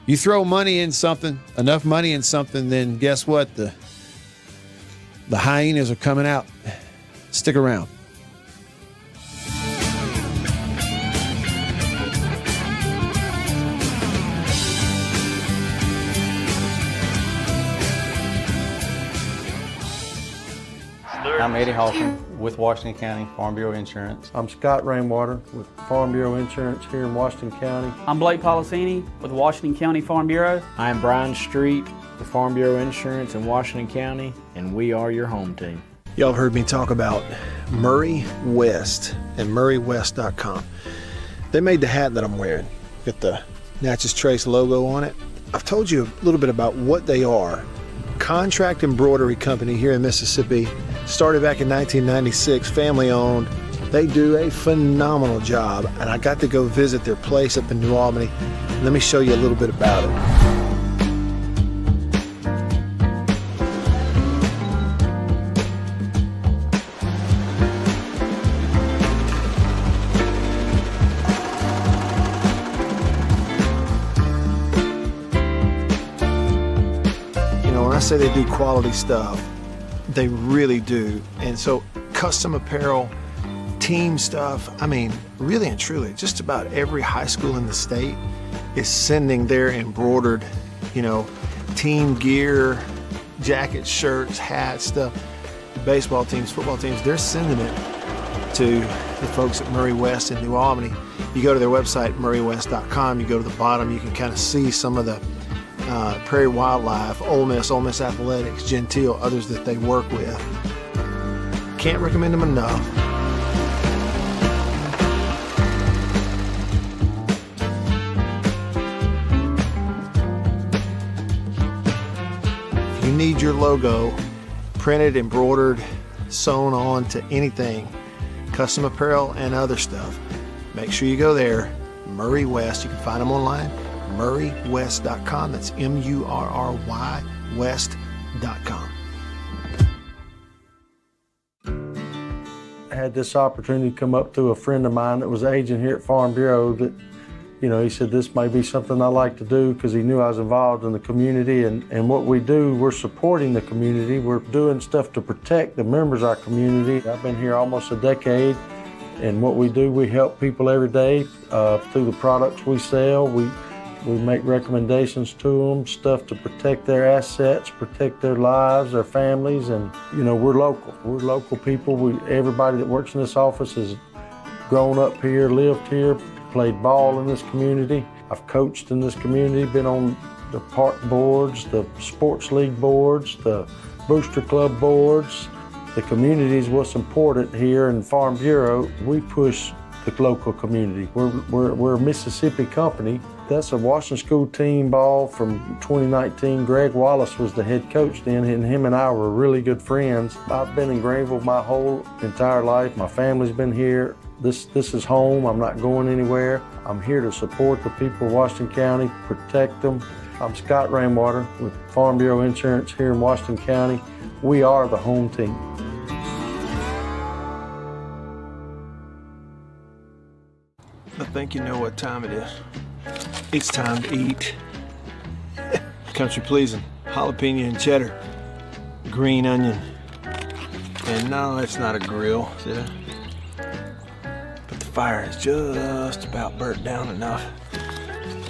Speaker 2: You throw money in something, enough money in something, then guess what? The hyenas are coming out. Stick around.
Speaker 7: I'm Eddie Holcomb with Washington County Farm Bureau Insurance.
Speaker 8: I'm Scott Rainwater with Farm Bureau Insurance here in Washington County.
Speaker 9: I'm Blake Policini with Washington County Farm Bureau.
Speaker 10: I'm Brian Street with Farm Bureau Insurance in Washington County, and we are your home team.
Speaker 6: Y'all have heard me talk about Murray West and MurrayWest.com. They made the hat that I'm wearing. Got the Natchez Trace logo on it. I've told you a little bit about what they are. Contract embroidery company here in Mississippi. Started back in 1996, family owned. They do a phenomenal job, and I got to go visit their place up in New Albany. Let me show you a little bit about it. When I say they do quality stuff, they really do. And so custom apparel, team stuff, I mean, really and truly, just about every high school in the state is sending their embroidered, team gear, jackets, shirts, hats, stuff. Baseball teams, football teams, they're sending it to the folks at Murray West in New Albany. You go to their website, MurrayWest.com, you go to the bottom, you can kind of see some of the Prairie Wildlife, Ole Miss Athletics, Gentile, others that they work with. Can't recommend them enough. If you need your logo printed, embroidered, sewn on to anything, custom apparel, and other stuff. Make sure you go there. Murray West. You can find them online. MurrayWest.com. That's MURRY West.com.
Speaker 8: I had this opportunity come up to a friend of mine that was an agent here at Farm Bureau that, you know, he said this may be something I like to do because he knew I was involved in the community. And what we do, we're supporting the community. We're doing stuff to protect the members of our community. I've been here almost a decade. And what we do, we help people every day through the products we sell. We make recommendations to them, stuff to protect their assets, protect their lives, their families, and you know, we're local. We're local people. Everybody that works in this office has grown up here, lived here, played ball in this community. I've coached in this community, been on the park boards, the sports league boards, the booster club boards. The community is what's important here in Farm Bureau. We push the local community. We're a Mississippi company. That's a Washington School team ball from 2019. Greg Wallace was the head coach then, and him and I were really good friends. I've been in Greenville my whole entire life. My family's been here. This is home. I'm not going anywhere. I'm here to support the people of Washington County, protect them. I'm Scott Rainwater with Farm Bureau Insurance here in Washington County. We are the home team.
Speaker 6: I think you know what time it is. It's time to eat. Country pleasing, jalapeno and cheddar, green onion. And no, it's not a grill, see that? But the fire is just about burnt down enough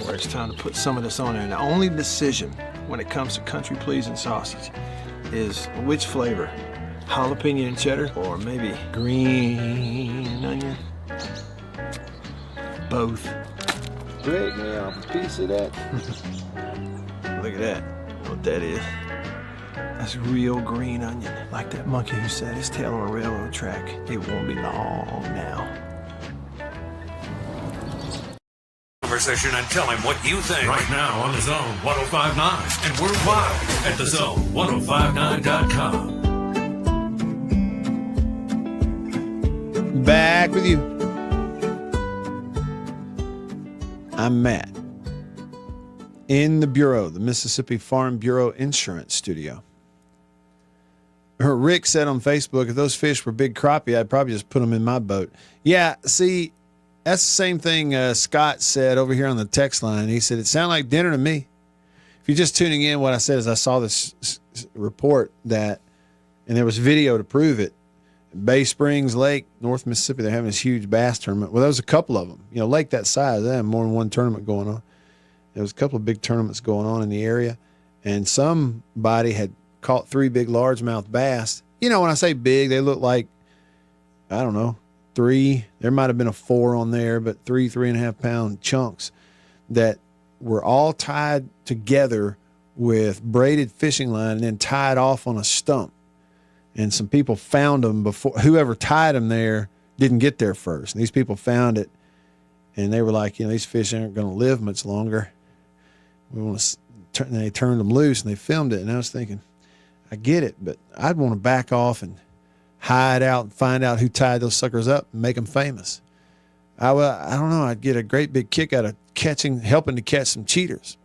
Speaker 6: where it's time to put some of this on there. And the only decision when it comes to country pleasing sausage is which flavor, jalapeno and cheddar or maybe green onion. Both.
Speaker 10: Break me off a piece of that.
Speaker 6: Look at that. What that is. That's real green onion. Like that monkey who set his tail on a railroad track. It won't be long now.
Speaker 1: Conversation and tell him what you think. Right now on the Zone 1059 and worldwide at thezone1059.com.
Speaker 2: Back with you. I'm Matt in the Bureau, the Mississippi Farm Bureau Insurance Studio. Rick said on Facebook, if those fish were big crappie, I'd probably just put them in my boat. Yeah, see, that's the same thing Scott said over here on the text line. He said, it sounded like dinner to me. If you're just tuning in, what I said is I saw this report that, and there was video to prove it, Bay Springs Lake, North Mississippi, they're having this huge bass tournament. Well, there was a couple of them. You know, lake that size, they have more than one tournament going on. There was a couple of big tournaments going on in the area, and somebody had caught 3 big largemouth bass. You know, when I say big, they look like, I don't know, 3. There might have been a 4 on there, but 3.5 pound chunks that were all tied together with braided fishing line and then tied off on a stump. And some people found them before, whoever tied them there didn't get there first. And these people found it, and they were like, you know, these fish aren't going to live much longer. We want to turn. They turned them loose, and they filmed it. And I was thinking, I get it, but I'd want to back off and hide out and find out who tied those suckers up and make them famous. I don't know. I'd get a great big kick out of helping to catch some cheaters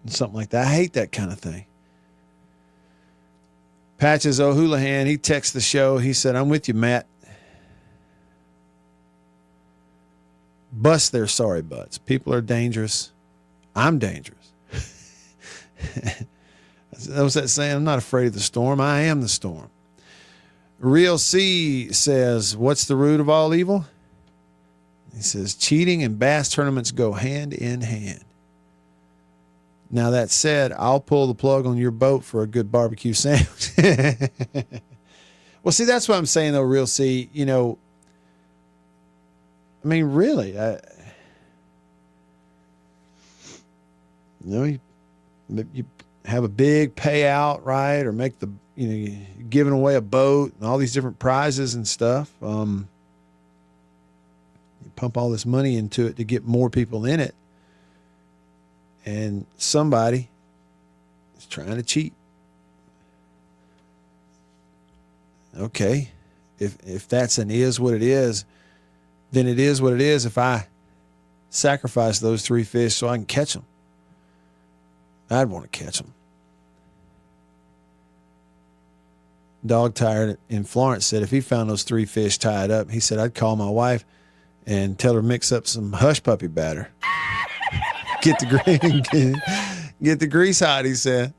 Speaker 2: and something like that. I hate that kind of thing. Patches O'Houlihan, he texted the show. He said, I'm with you, Matt. Bust their sorry butts. People are dangerous. I'm dangerous. That was that saying, I'm not afraid of the storm. I am the storm. Real C says, what's the root of all evil? He says, cheating and bass tournaments go hand in hand. Now, that said, I'll pull the plug on your boat for a good barbecue sandwich. Well, see, that's what I'm saying, though, Real C. You know, I mean, really, you have a big payout, right? Or make the, you know, you're giving away a boat and all these different prizes and stuff. You pump all this money into it to get more people in it. And somebody is trying to cheat. Okay. if that's an is what it is, then it is what it is. If I sacrifice those 3 fish so I can catch them, I'd want to catch them. Dog Tired in Florence said if he found those 3 fish tied up, he said, I'd call my wife and tell her to mix up some hush puppy batter. Get the grease hot, he said.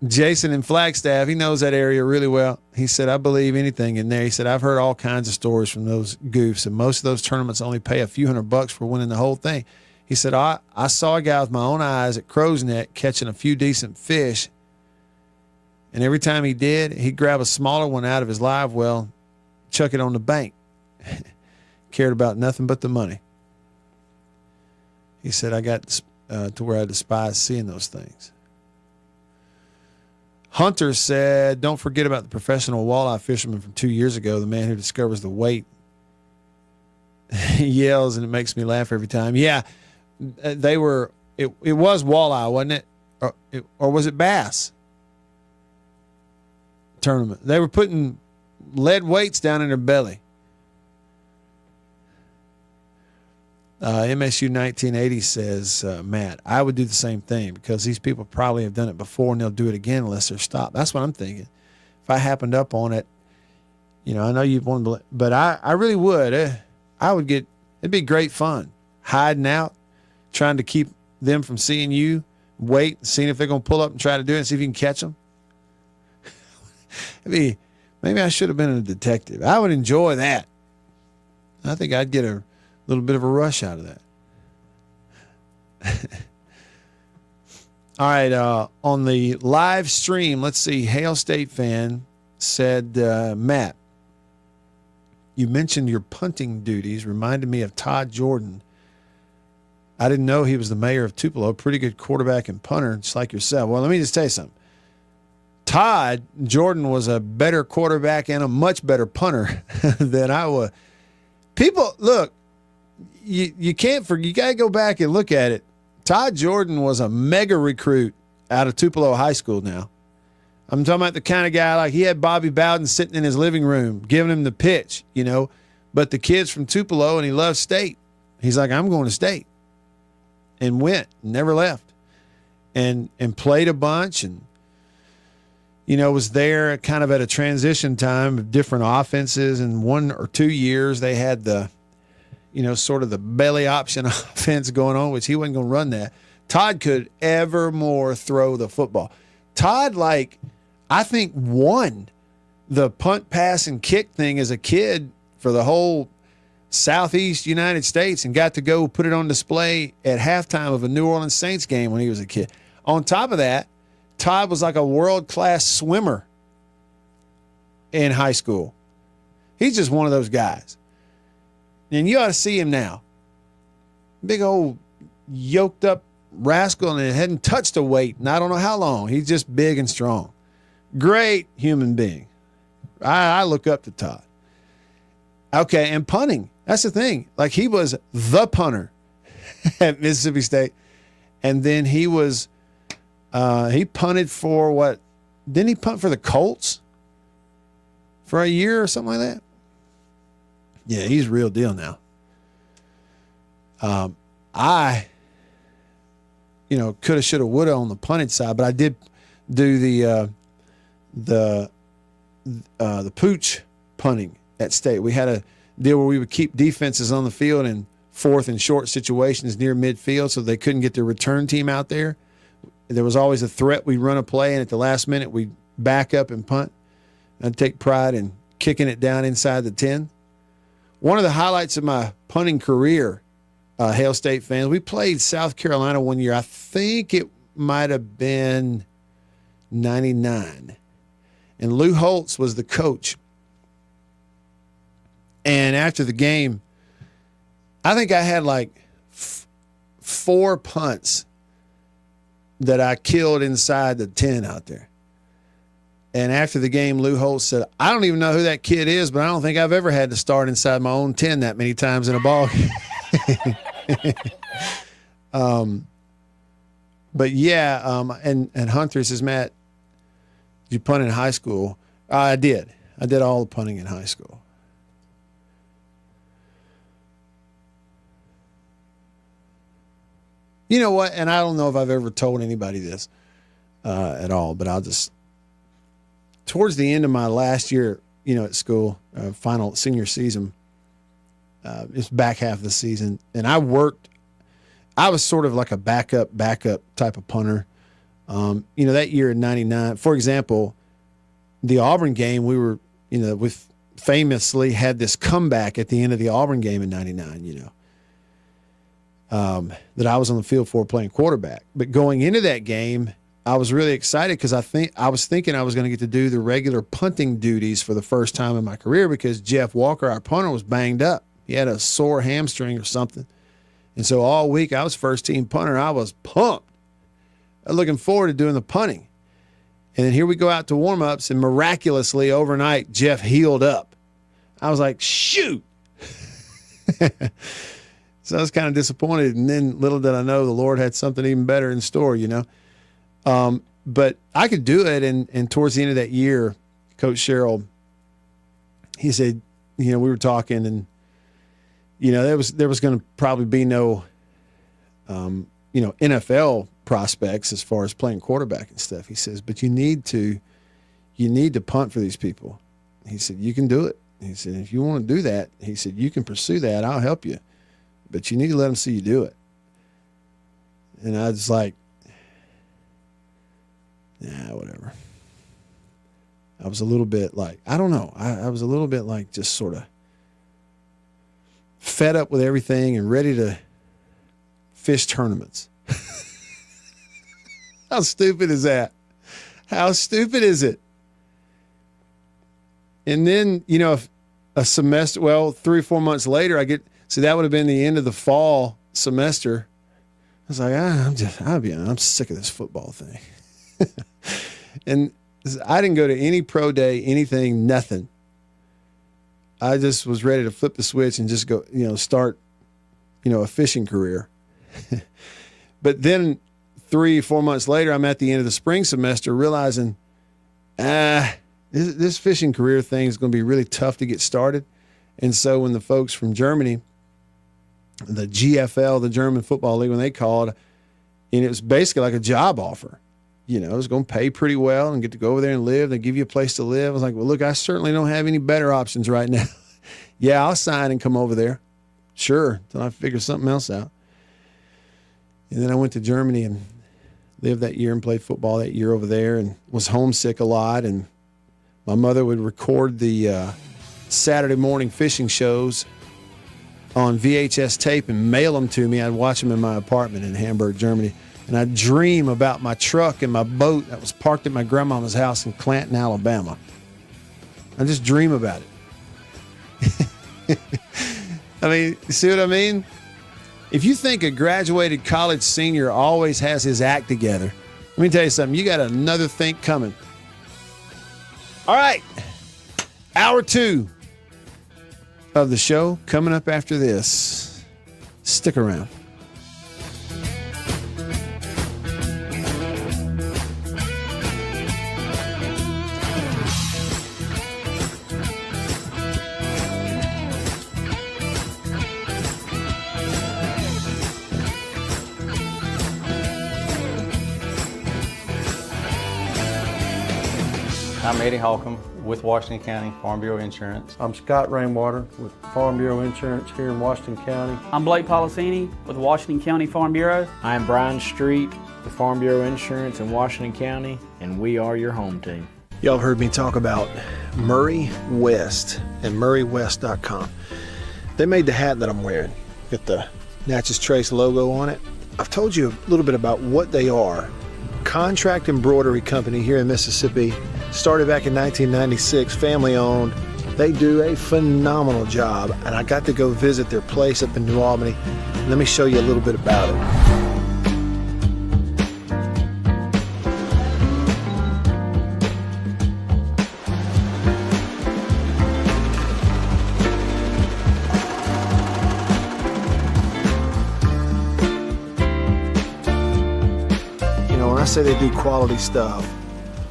Speaker 2: Jason in Flagstaff, he knows that area really well. He said, I believe anything in there. He said, I've heard all kinds of stories from those goofs, and most of those tournaments only pay a few $100 for winning the whole thing. He said, I saw a guy with my own eyes at Crow's Neck catching a few decent fish, and every time he did, he'd grab a smaller one out of his live well, chuck it on the bank. Cared about nothing but the money. He said, I got to where I despise seeing those things. Hunter said, don't forget about the professional walleye fisherman from 2 years ago, the man who discovers the weight. He yells, and it makes me laugh every time. Yeah, it was walleye, wasn't it? Or was it bass tournament? They were putting lead weights down in their belly. MSU 1980 says, Matt, I would do the same thing because these people probably have done it before and they'll do it again unless they're stopped. That's what I'm thinking. If I happened up on it, I know you'd want to, but I really would. I would it'd be great fun hiding out, trying to keep them from seeing you, wait, seeing if they're going to pull up and try to do it and see if you can catch them. Maybe I should have been a detective. I would enjoy that. I think I'd get a little bit of a rush out of that. All right, on the live stream, let's see. Hail State fan said, Matt, you mentioned your punting duties. Reminded me of Todd Jordan. I didn't know he was the mayor of Tupelo. Pretty good quarterback and punter, just like yourself. Well, let me just tell you something. Todd Jordan was a better quarterback and a much better punter than I was. People, look, you can't forget. You got to go back and look at it. Todd Jordan was a mega recruit out of Tupelo High School now. I'm talking about the kind of guy, like he had Bobby Bowden sitting in his living room giving him the pitch, But the kid's from Tupelo and he loves State. He's like, I'm going to State. And went, never left. And played a bunch and, was there kind of at a transition time of different offenses. And 1 or 2 years they had the, sort of the belly option offense going on, which he wasn't going to run that. Todd could ever more throw the football. Todd, I think, won the punt, pass, and kick thing as a kid for the whole Southeast United States and got to go put it on display at halftime of a New Orleans Saints game when he was a kid. On top of that, Todd was like a world-class swimmer in high school. He's just one of those guys. And you ought to see him now. Big old yoked up rascal and hadn't touched a weight in I don't know how long. He's just big and strong. Great human being. I look up to Todd. Okay, and punting. That's the thing. He was the punter at Mississippi State. And then he was he punted for what? Didn't he punt for the Colts for a year or something like that? Yeah, he's real deal now. I coulda, shoulda, woulda on the punted side, but I did do the pooch punting at State. We had a deal where we would keep defenses on the field in 4th and short situations near midfield so they couldn't get their return team out there. There was always a threat. We'd run a play, and at the last minute, we'd back up and punt. I'd take pride in kicking it down inside the 10. One of the highlights of my punting career, Hail State fans, we played South Carolina one year. I think it might have been 99. And Lou Holtz was the coach. And after the game, I think I had 4 punts that I killed inside the 10 out there. And after the game, Lou Holtz said, I don't even know who that kid is, but I don't think I've ever had to start inside my own 10 that many times in a ball game. But yeah, and Hunter says, Matt, did you punt in high school? I did. I did all the punting in high school. You know what? And I don't know if I've ever told anybody this at all, but I'll just, towards the end of my last year, at school, final senior season, it's back half of the season, and I was sort of like a backup type of punter. That year in 99, for example, the Auburn game, we were, we famously had this comeback at the end of the Auburn game in 99, that I was on the field for playing quarterback. But going into that game, I was really excited because I was thinking I was going to get to do the regular punting duties for the first time in my career because Jeff Walker, our punter, was banged up. He had a sore hamstring or something. And so all week I was first team punter. I was pumped. I was looking forward to doing the punting. And then here we go out to warm-ups, and miraculously overnight Jeff healed up. I was like, shoot. So I was kind of disappointed. And then little did I know the Lord had something even better in store, But I could do it. And towards the end of that year, Coach Sherrill, he said, we were talking, and there was going to probably be no, NFL prospects as far as playing quarterback and stuff. He says, but you need to punt for these people. He said, you can do it. He said, if you want to do that, he said, you can pursue that. I'll help you, but you need to let them see you do it. And I was like, nah, whatever. I was a little bit like, I don't know. I was a little bit like just sort of fed up with everything and ready to fish tournaments. How stupid is that? How stupid is it? And then, a semester, 3 or 4 months later, that would have been the end of the fall semester. I was like, I'm sick of this football thing. And I didn't go to any pro day, anything, nothing. I just was ready to flip the switch and just go, start, a fishing career. But then 3 or 4 months later, I'm at the end of the spring semester realizing, this fishing career thing is going to be really tough to get started. And so when the folks from Germany, the GFL, the German Football League, when they called, and it was basically like a job offer. It was going to pay pretty well and get to go over there and live. They give you a place to live. I was like, well, look, I certainly don't have any better options right now. Yeah, I'll sign and come over there. Sure, until I figure something else out. And then I went to Germany and lived that year and played football that year over there and was homesick a lot. And my mother would record the Saturday morning fishing shows on VHS tape and mail them to me. I'd watch them in my apartment in Hamburg, Germany. And I'd dream about my truck and my boat that was parked at my grandmama's house in Clanton, Alabama. I just dream about it. I mean, you see what I mean? If you think a graduated college senior always has his act together, let me tell you something. You got another think coming. All right. Hour 2 of the show coming up after this. Stick around.
Speaker 7: I'm Eddie Holcomb with Washington County Farm Bureau Insurance.
Speaker 8: I'm Scott Rainwater with Farm Bureau Insurance here in Washington County.
Speaker 9: I'm Blake Policini with Washington County Farm Bureau.
Speaker 10: I'm Brian Street with Farm Bureau Insurance in Washington County, and we are your home team.
Speaker 6: Y'all have heard me talk about Murray West and murraywest.com. They made the hat that I'm wearing. Got the Natchez Trace logo on it. I've told you a little bit about what they are. Contract embroidery company here in Mississippi. Started back in 1996, family owned. They do a phenomenal job, and I got to go visit their place up in New Albany. Let me show you a little bit about it. say they do quality stuff,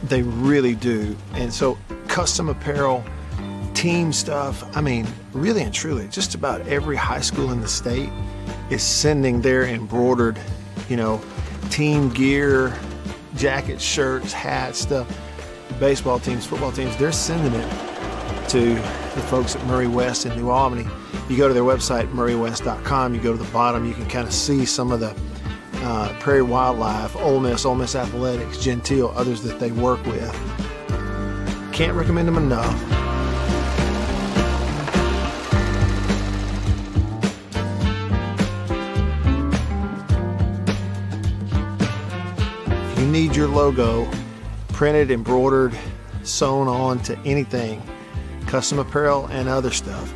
Speaker 6: they really do. And so custom apparel, team stuff, I mean, really and truly, just about every high school in the state is sending their embroidered, team gear, jackets, shirts, hats, stuff. Baseball teams, football teams, they're sending it to the folks at Murray West in New Albany. You go to their website, murraywest.com, you go to the bottom, you can kind of see some of the Prairie Wildlife, Ole Miss Athletics, Gentile, others that they work with. Can't recommend them enough. If you need your logo printed, embroidered, sewn on to anything, custom apparel and other stuff,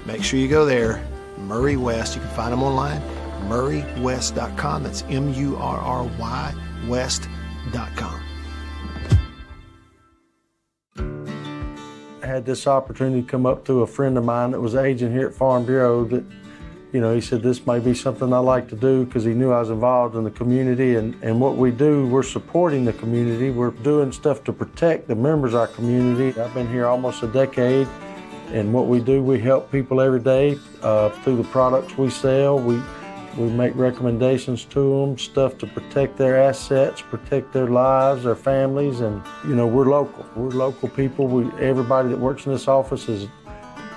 Speaker 6: make sure you go there. Murray West, you can find them online, murraywest.com. That's MURRY West.com.
Speaker 8: I had this opportunity come up through a friend of mine that was an agent here at Farm Bureau that, he said this may be something I like to do because he knew I was involved in the community. And what we do, we're supporting the community. We're doing stuff to protect the members of our community. I've been here almost a decade. And what we do, we help people every day through the products we sell. We make recommendations to them, stuff to protect their assets, protect their lives, their families, and we're local. We're local people. Everybody that works in this office has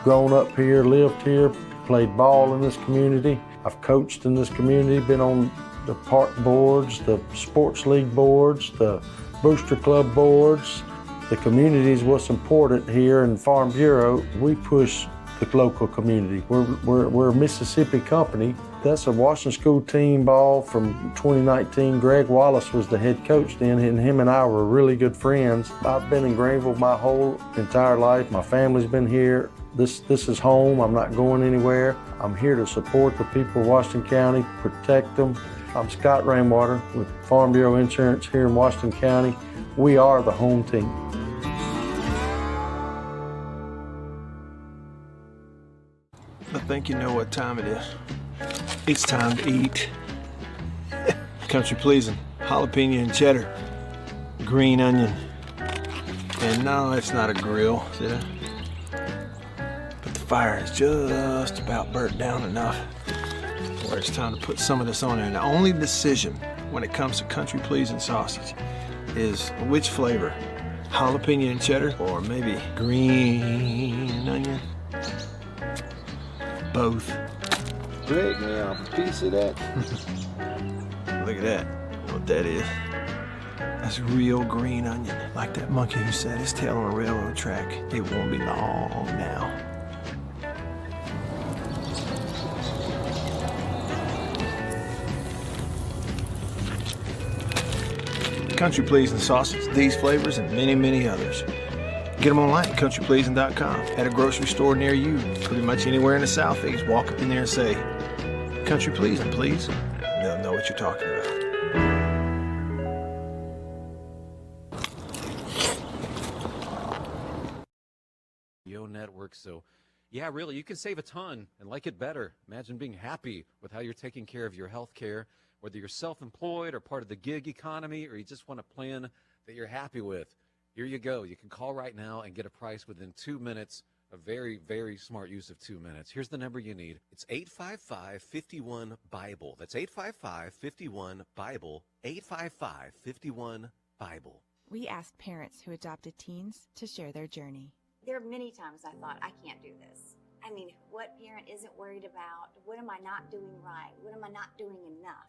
Speaker 8: grown up here, lived here, played ball in this community. I've coached in this community, been on the park boards, the sports league boards, the booster club boards. The community is what's important here in Farm Bureau. We push the local community. We're a Mississippi company. That's a Washington School team ball from 2019. Greg Wallace was the head coach then, and him and I were really good friends. I've been in Greenville my whole entire life. My family's been here. This is home. I'm not going anywhere. I'm here to support the people of Washington County, protect them. I'm Scott Rainwater with Farm Bureau Insurance here in Washington County. We are the home team.
Speaker 6: I think you know what time it is. It's time to eat. Country pleasing, jalapeno and cheddar, green onion. And no, it's not a grill, see that? But the fire is just about burnt down enough where it's time to put some of this on there. And the only decision when it comes to country pleasing sausage is which flavor, jalapeno and cheddar or maybe green onion. Both.
Speaker 10: Break me off a piece of that.
Speaker 6: Look at that. You know what that is? That's real green onion. Like that monkey who set his tail on a railroad track. It won't be long now. Country pleasing sausage, these flavors, and many, many others. Get them online at countrypleasing.com. At a grocery store near you, pretty much anywhere in the Southeast. Walk up in there and say, "Country pleasing, please." They'll know what you're talking about.
Speaker 11: Network. So yeah, really, you can save a ton and like it better. Imagine being happy with how you're taking care of your health care, whether you're self-employed or part of the gig economy, or you just want a plan that you're happy with. Here you go. You can call right now and get a price within 2 minutes. A very, very smart use of 2 minutes. Here's the number you need. It's 855-51-BIBLE. That's 855-51-BIBLE. 855-51-BIBLE.
Speaker 12: We asked parents who adopted teens to share their journey.
Speaker 13: There are many times I thought, I can't do this. I mean, what parent isn't worried about, what am I not doing right? What am I not doing enough?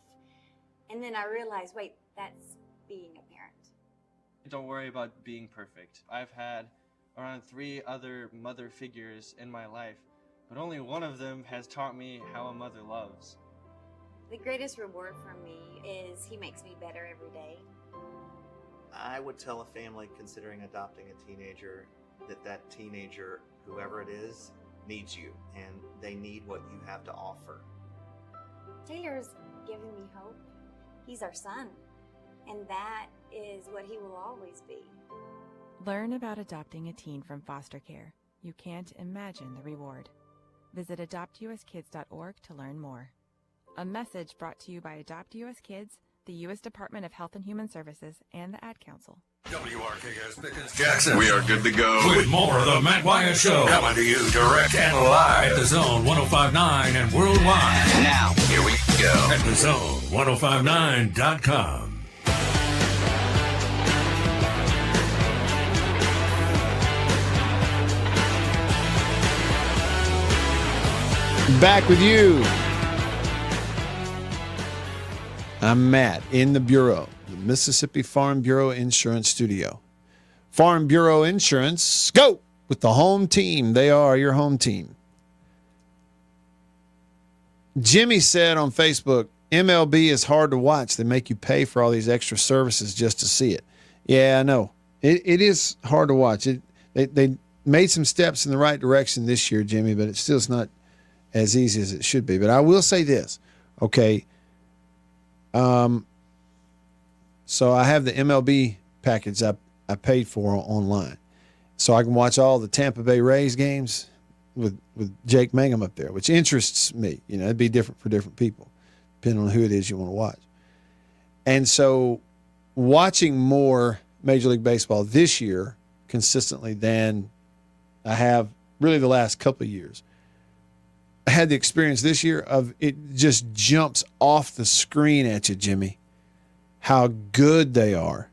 Speaker 13: And then I realized, wait, that's being a parent.
Speaker 14: Don't worry about being perfect. I've had around 3 other mother figures in my life, but only one of them has taught me how a mother loves.
Speaker 13: The greatest reward for me is he makes me better every day.
Speaker 15: I would tell a family considering adopting a teenager that teenager, whoever it is, needs you, and they need what you have to offer.
Speaker 13: Taylor's given me hope. He's our son, and that is what he will always be.
Speaker 12: Learn about adopting a teen from foster care. You can't imagine the reward. Visit adoptuskids.org to learn more. A message brought to you by Adopt US Kids, the U.S. Department of Health and Human Services, and the Ad Council.
Speaker 1: WRKS Pickens Jackson.
Speaker 16: We are good to go.
Speaker 1: With more of the Matt Wyatt Show. Coming to you direct and live at the Zone 105.9 and worldwide.
Speaker 16: Now, here we go.
Speaker 1: At the Zone 105.9.com.
Speaker 2: Back with you. I'm Matt in the Bureau, the Mississippi Farm Bureau Insurance Studio. Farm Bureau Insurance, go with the home team. They are your home team. Jimmy said on Facebook, MLB is hard to watch. They make you pay for all these extra services just to see it. Yeah, I know. It is hard to watch. They made some steps in the right direction this year, Jimmy, but it's still not as easy as it should be. But I will say this, okay? So I have the MLB package I paid for online, so I can watch all the Tampa Bay Rays games with Jake Mangum up there, which interests me. You know, it'd be different for different people, depending on who it is you want to watch. And so watching more Major League Baseball this year consistently than I have really the last couple of years. I had the experience this year of it just jumps off the screen at you, Jimmy, how good they are.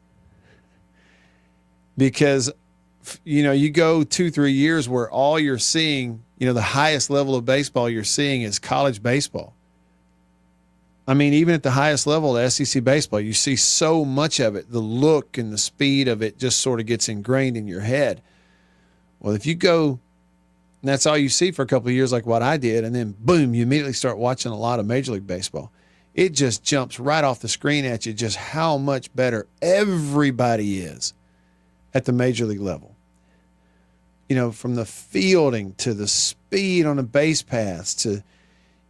Speaker 2: Because, you know, you go 2-3 years where all you're seeing, you know, the highest level of baseball you're seeing is college baseball. I mean, even at the highest level of SEC baseball, you see so much of it. The look and the speed of it just sort of gets ingrained in your head. Well, if you go, and that's all you see for a couple of years like what I did, and then boom, you immediately start watching a lot of Major League Baseball. It just jumps right off the screen at you just how much better everybody is at the Major League level. You know, from the fielding to the speed on the base paths to,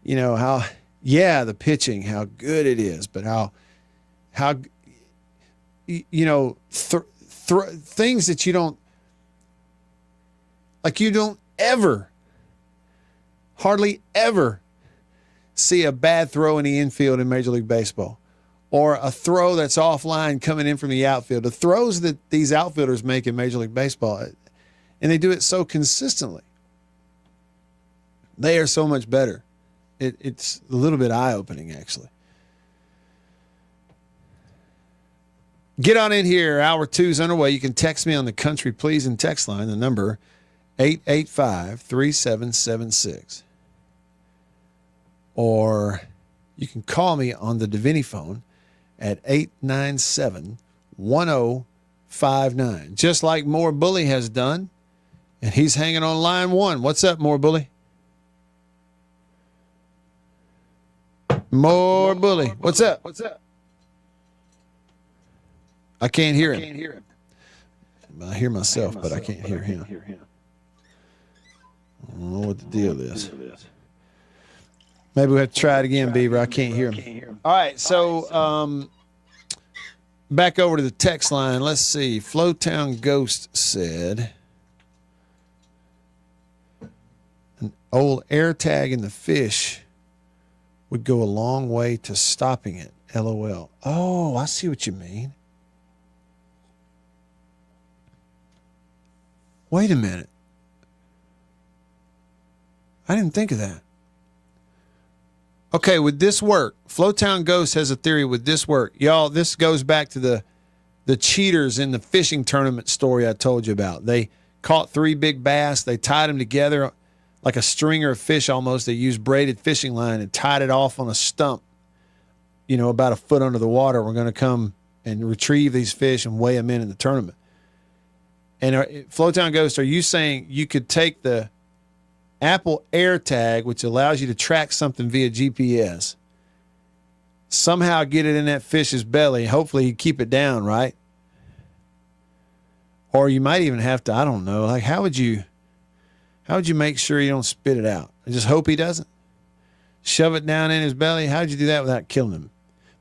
Speaker 2: you know, how, yeah, the pitching, how good it is, but how you know, things that you don't, like you don't hardly ever see a bad throw in the infield in Major League Baseball, or a throw that's offline coming in from the outfield. The throws that these outfielders make in Major League Baseball, and they do it so consistently, they are so much better. It's a little bit eye-opening, actually. Get on in here. Hour 2's underway. You can text me on the Country Pleasing text line, the number 885-3776. Or you can call me on the Divinity phone at 897-1059. Just like More Bully has done. And he's hanging on line 1. What's up, More Bully? More Bully. What's up? I can't hear him. I hear myself, but I can't hear him. I don't know what the deal is. Maybe we have to try it again, Beaver. I can't hear him. All right, so back over to the text line. Let's see. Flowtown Ghost said, an old air tag in the fish would go a long way to stopping it. LOL. Oh, I see what you mean. Wait a minute. I didn't think of that. Okay, would this work? Flowtown Ghost has a theory. Would this work? Y'all, this goes back to the cheaters in the fishing tournament story I told you about. They caught 3 big bass. They tied them together like a stringer of fish almost. They used braided fishing line and tied it off on a stump, you know, about a foot under the water. We're going to come and retrieve these fish and weigh them in the tournament. And Flowtown Ghost, are you saying you could take the Apple AirTag, which allows you to track something via GPS, somehow get it in that fish's belly, hopefully you keep it down, right? Or you might even have to, I don't know, like how would you make sure you don't spit it out? I just hope he doesn't. Shove it down in his belly. How'd you do that without killing him?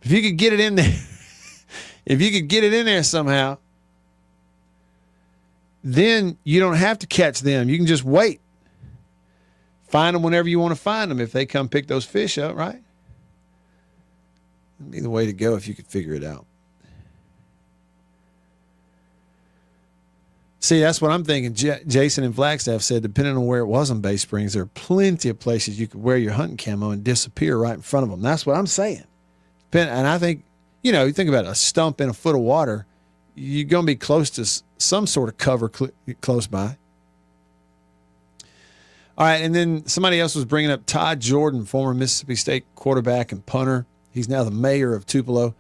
Speaker 2: If you could get it in there, if you could get it in there somehow, then you don't have to catch them. You can just wait. Find them whenever you want to find them if they come pick those fish up, right? That'd be the way to go if you could figure it out. See, that's what I'm thinking. Jason in Flagstaff said, depending on where it was in Bay Springs, there are plenty of places you could wear your hunting camo and disappear right in front of them. That's what I'm saying. And I think, you think about it, a stump in a foot of water, you're going to be close to some sort of cover close by. All right, and then somebody else was bringing up Todd Jordan, former Mississippi State quarterback and punter. He's now the mayor of Tupelo.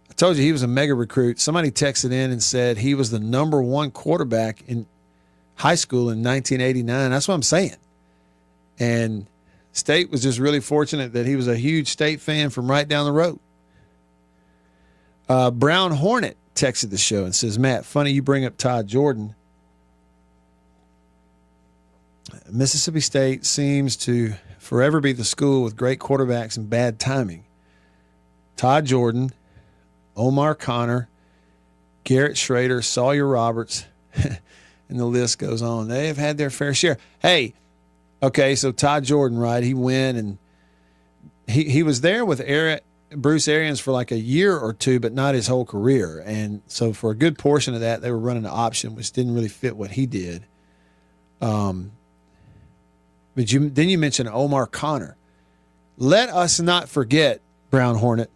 Speaker 2: I told you he was a mega recruit. Somebody texted in and said he was the number one quarterback in high school in 1989. That's what I'm saying. And State was just really fortunate that he was a huge State fan from right down the road. Brown Hornet texted the show and says, Matt, funny you bring up Todd Jordan. Mississippi State seems to forever be the school with great quarterbacks and bad timing. Todd Jordan, Omar Connor, Garrett Schrader, Sawyer Roberts, and the list goes on. They have had their fair share. Hey, okay, so Todd Jordan, right? He went and he was there with Bruce Arians for like a year or two, but not his whole career. And so for a good portion of that, they were running an option, which didn't really fit what he did. But then you mentioned Omar Connor. Let us not forget, Brown Hornet,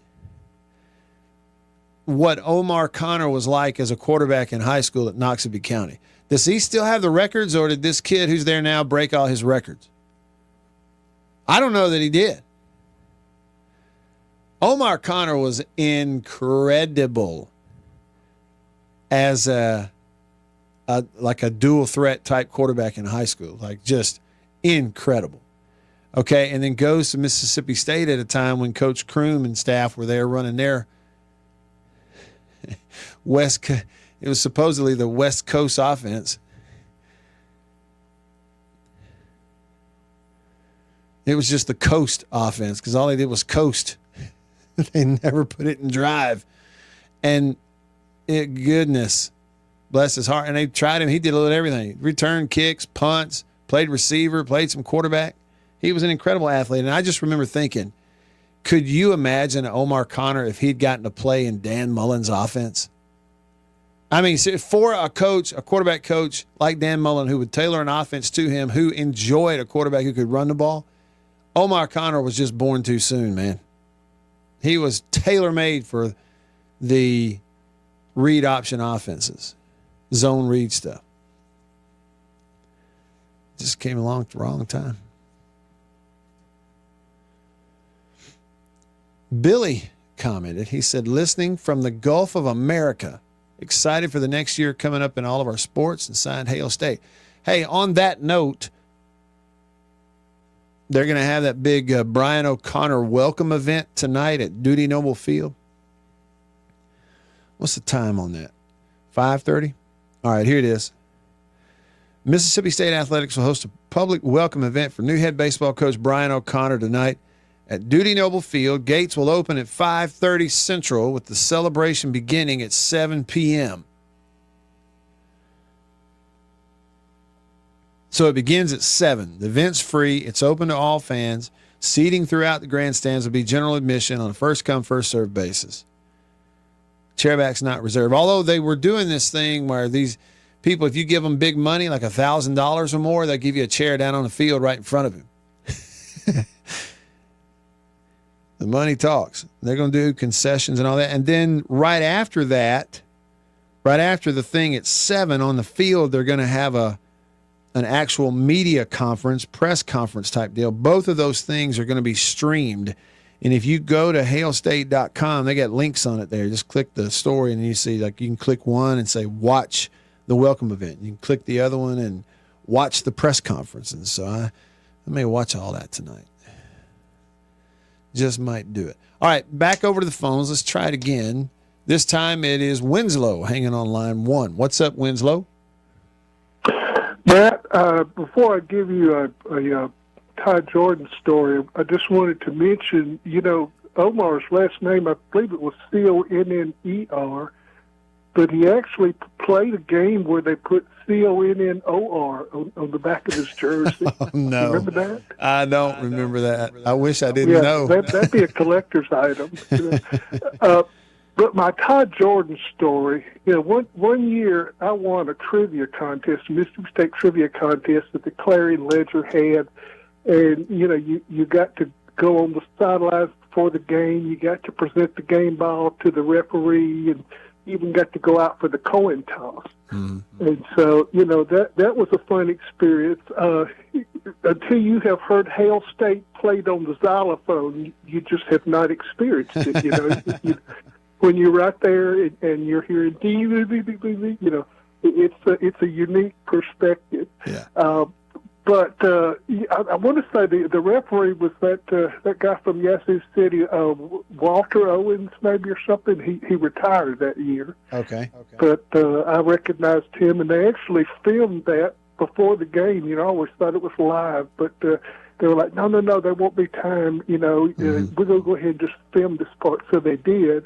Speaker 2: what Omar Connor was like as a quarterback in high school at Noxubee County. Does he still have the records, or did this kid who's there now break all his records? I don't know that he did. Omar Connor was incredible as a dual threat type quarterback in high school, like just incredible. Okay, and then goes to Mississippi State at a time when Coach Kroom and staff were there running their it was supposedly the West Coast offense. It was just the coast offense because all they did was coast. They never put it in drive. And goodness, bless his heart. And they tried him. He did a little everything. Return kicks, punts, played receiver, played some quarterback. He was an incredible athlete. And I just remember thinking, could you imagine Omar Connor if he'd gotten to play in Dan Mullen's offense? I mean, for a quarterback coach like Dan Mullen, who would tailor an offense to him, who enjoyed a quarterback who could run the ball, Omar Connor was just born too soon, man. He was tailor-made for the read option offenses, zone read stuff. Just came along at the wrong time. Billy commented, he said, listening from the Gulf of America, excited for the next year coming up in all of our sports, and signed Hail State. Hey, on that note, they're going to have that big Brian O'Connor welcome event tonight at Dudy Noble Field. What's the time on that? 5:30? All right, here it is. Mississippi State Athletics will host a public welcome event for new head baseball coach Brian O'Connor tonight at Dudy Noble Field. Gates will open at 5:30 Central with the celebration beginning at 7 p.m. So it begins at 7. The event's free. It's open to all fans. Seating throughout the grandstands will be general admission on a first-come, first-served basis. Chairback's not reserved. Although they were doing this thing where these people, if you give them big money, like $1,000 or more, they'll give you a chair down on the field right in front of him. The money talks. They're going to do concessions and all that. And then right after that, right after the thing at 7 on the field, they're going to have an actual media conference, press conference type deal. Both of those things are going to be streamed. And if you go to hailstate.com, they got links on it there. Just click the story and you see, like, you can click one and say, watch the welcome event. You can click the other one and watch the press conference. And so I may watch all that tonight. Just might do it. All right, back over to the phones. Let's try it again. This time it is Winslow hanging on line 1. What's up, Winslow?
Speaker 17: Matt, before I give you a Todd Jordan story, I just wanted to mention, Omar's last name, I believe it was C-O-N-N-E-R, but he actually played a game where they put CONNOR on the back of his jersey.
Speaker 2: Oh, no.
Speaker 17: You remember that?
Speaker 2: I don't remember that. I wish I didn't know.
Speaker 17: That'd be a collector's item. But my Todd Jordan story, one year I won a trivia contest, a Mississippi State trivia contest that the Clarion Ledger had, and you got to go on the sidelines before the game. You got to present the game ball to the referee, and even got to go out for the coin toss. Mm-hmm. And so, that was a fun experience. Until you have heard Hale State played on the xylophone, you just have not experienced it. When you're right there and you're hearing it's a unique perspective.
Speaker 2: Yeah.
Speaker 17: But I want to say the referee was that guy from Yazoo City, Walter Owens, maybe, or something. He retired that year.
Speaker 2: Okay.
Speaker 17: But I recognized him, and they actually filmed that before the game. I always thought it was live, but they were like, no, there won't be time. We're going to go ahead and just film this part. So they did.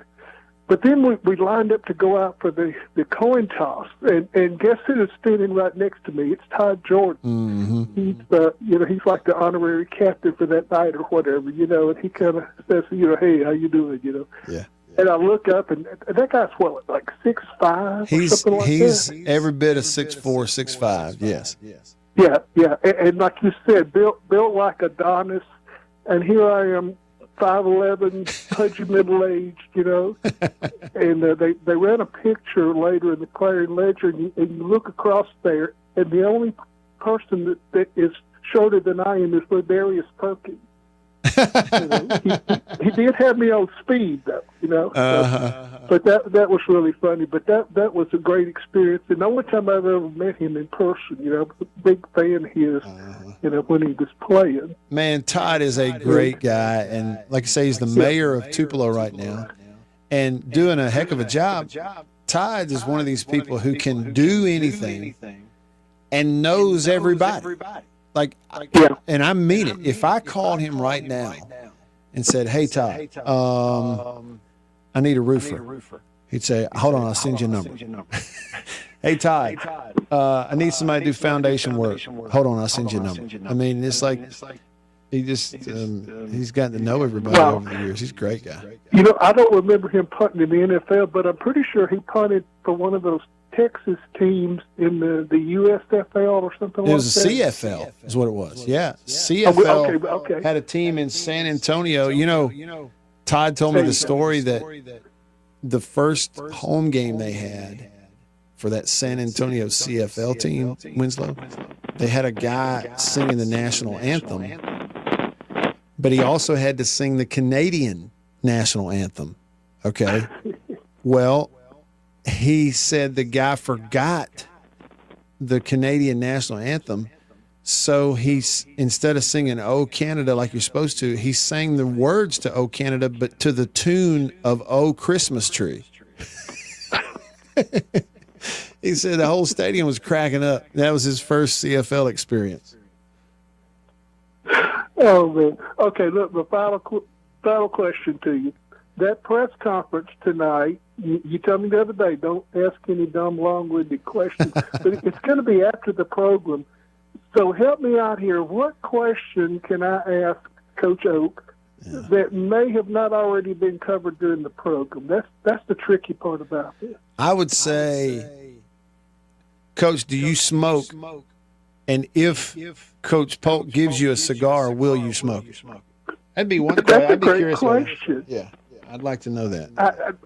Speaker 17: But then we lined up to go out for the coin toss, and guess who is standing right next to me? It's Todd Jordan. Mm-hmm. He's like the honorary captain for that night or whatever, and he kind of says, hey, how you doing,
Speaker 2: Yeah.
Speaker 17: And I look up, and that guy's what, like 6'5" or something like that?
Speaker 2: He's every bit of 6'4", 6'5", yes.
Speaker 17: Yeah, and like you said, built like Adonis, and here I am, 5'11", pudgy middle-aged, and they ran a picture later in the Clarion Ledger, and you look across there, and the only person that is shorter than I am is Ladarius Perkins. He did have me on speed, though, but that was really funny. But that was a great experience, and the only time I've ever met him in person. I was a big fan of his, when he was playing.
Speaker 2: Man, Todd is a great guy, and like I say, he's the mayor of Tupelo right now, and doing a heck of a job. Todd is one of these people who can do anything and knows everybody. And I mean it. If I called him right now and said, "Hey, Todd, I need a roofer," he'd say, "Hold on, I'll send you a number." "Hey, Todd, I need somebody to do foundation work. Hold on, I'll send you a number." I mean, it's like he just he's gotten to know everybody over the years. He's a great guy.
Speaker 17: I don't remember him punting in the NFL, but I'm pretty sure he punted for one of those Texas teams in the USFL or something like that.
Speaker 2: It was a CFL is what it was. Yeah. CFL had a team in San Antonio. Todd told me the story that the first home game they had for that San Antonio CFL team, Winslow, they had a guy singing the national anthem, but he also had to sing the Canadian national anthem. Okay. Well, he said the guy forgot the Canadian national anthem, so he's, instead of singing "Oh Canada" like you're supposed to, he sang the words to "Oh Canada," but to the tune of "Oh Christmas Tree." He said the whole stadium was cracking up. That was his first CFL experience.
Speaker 17: Oh man! Okay, look, the final question to you. That press conference tonight, you told me the other day, don't ask any dumb, long-winded questions, but it's going to be after the program. So help me out here. What question can I ask Coach Oak that may have not already been covered during the program? That's the tricky part about this.
Speaker 2: I would say, Coach, do you smoke? And if Coach Polk gives you a cigar, will you smoke it? That'd be one question.
Speaker 17: That's a great question.
Speaker 2: Yeah. I'd like to know that.